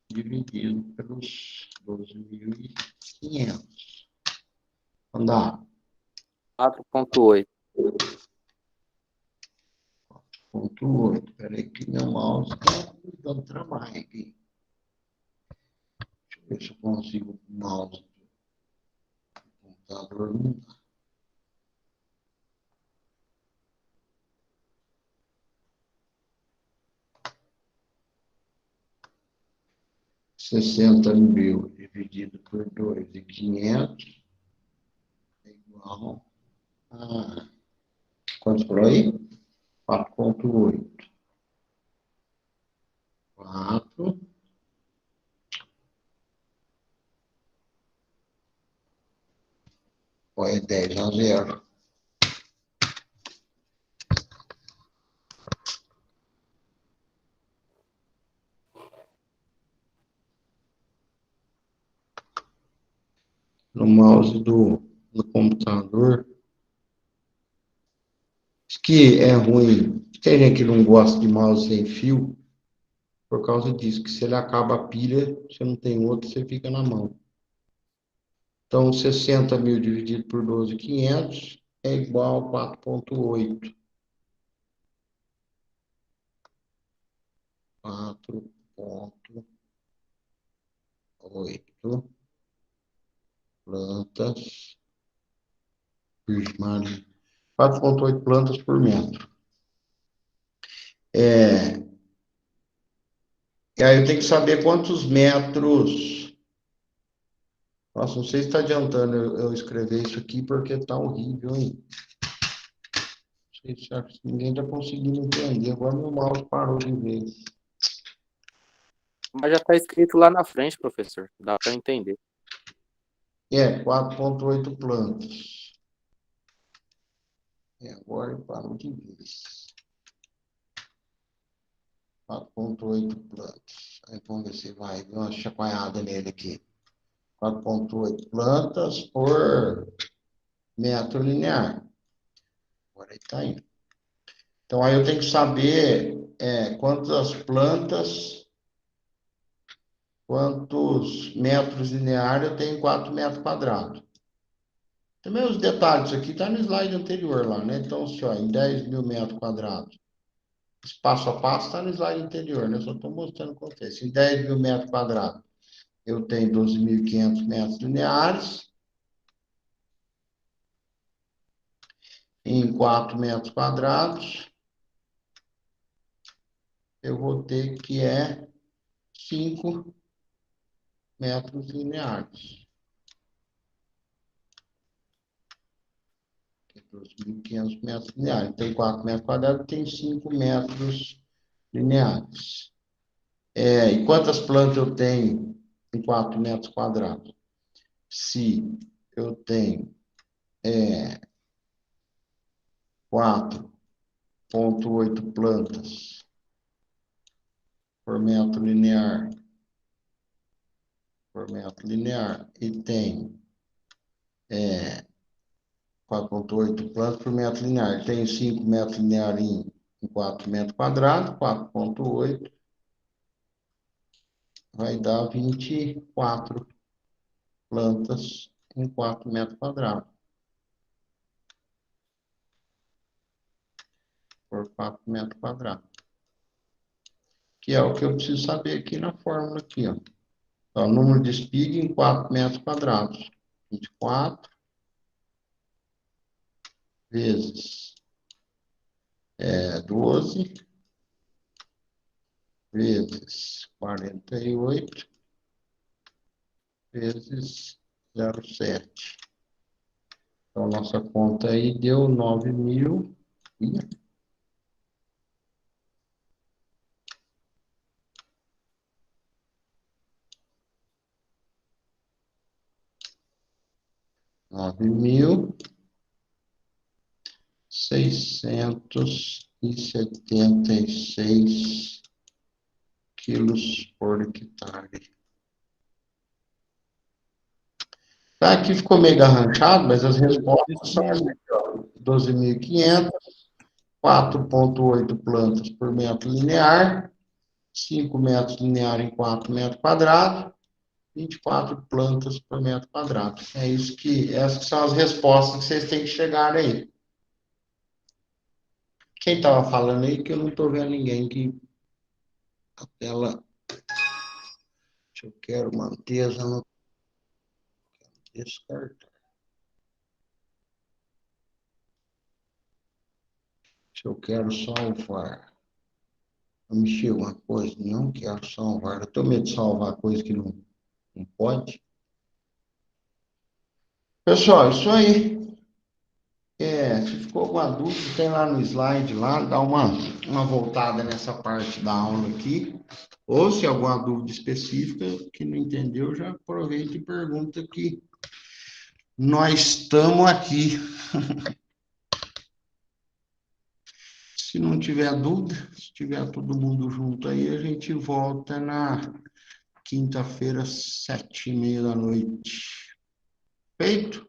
dividido pelos 12.500. Andar. 4,8. 4,8. Espera aí que meu mouse está dando trabalho aqui. Deixa eu ver se eu consigo o mouse do computador. Não dá. Sessenta mil dividido por 2.500 é igual a... Quanto por aí? 4,8. 4. Ou é 10-0. No mouse do computador. Diz que é ruim. Tem gente que não gosta de mouse sem fio, por causa disso, que se ele acaba a pilha, você não tem outro, você fica na mão. Então, 60 mil dividido por 12.500 é igual a 4,8. 4,8 plantas. 4,8 plantas por metro. E aí eu tenho que saber quantos metros. Nossa, não sei se está adiantando eu escrever isso aqui, porque está horrível, hein? Não sei se ninguém está conseguindo entender. Agora meu mouse parou de vez. Mas já está escrito lá na frente, professor. Dá para entender. 4,8 plantas. Agora eu paro de vez. 4,8 plantas. Aí vamos ver se vai dar uma chacoalhada nele aqui. 4,8 plantas por metro linear. Agora ele está indo. Então, aí eu tenho que saber quantas plantas, quantos metros lineares eu tenho em 4 metros quadrados. Também os detalhes aqui estão no slide anterior lá, né? Então, assim, ó, em 10 mil metros quadrados. Esse passo a passo está no slide anterior, né? Só estou mostrando o contexto. Em 10 mil metros quadrados, eu tenho 12.500 metros lineares. Em 4 metros quadrados, eu vou ter que 5 metros lineares. 2.500 metros lineares. Tem 4 metros quadrados, tem 5 metros lineares. E quantas plantas eu tenho em 4 metros quadrados? Se eu tenho 4,8 plantas por metro linear, e tem 4,8 plantas por metro linear, tem 5 metros lineares em 4 metros quadrados, 4,8 vai dar 24 plantas em 4 metros quadrados. Por 4 metros quadrados. Que é o que eu preciso saber aqui na fórmula aqui, ó. Então, o número de espiga em 4 metros quadrados. 24 vezes 12 vezes 48 vezes 0,7. Então, nossa conta aí deu 9.000. Ih, 9.676 quilos por hectare. Tá, aqui ficou meio arranchado, mas as respostas são 12.500, 4,8 plantas por metro linear, 5 metros lineares em 4 metros quadrados, 24 plantas por metro quadrado. Essas são as respostas que vocês têm que chegar aí. Quem estava falando aí, que eu não estou vendo ninguém que a tela. Eu quero manter as anotações. Descartar. Se eu quero salvar. Eu mexi alguma coisa? Não quero salvar. Eu tenho medo de salvar coisa que não pode. Pessoal, isso aí. Se ficou alguma dúvida, tem lá no slide lá, dá uma voltada nessa parte da aula aqui. Ou se alguma dúvida específica que não entendeu, já aproveita e pergunta que nós estamos aqui. Se não tiver dúvida, se tiver todo mundo junto aí, a gente volta na quinta-feira, 7h30 da noite. Feito?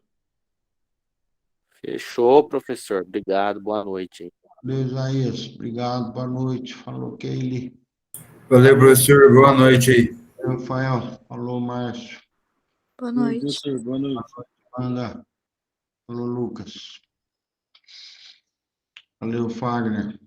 Fechou, professor. Obrigado, boa noite. Beleza, isso. Obrigado, boa noite. Falou, Keili. Valeu, professor. Boa noite aí. Rafael. Falou, Márcio. Boa noite. Professor, boa noite. Anda. Falou, Lucas. Valeu, Fagner.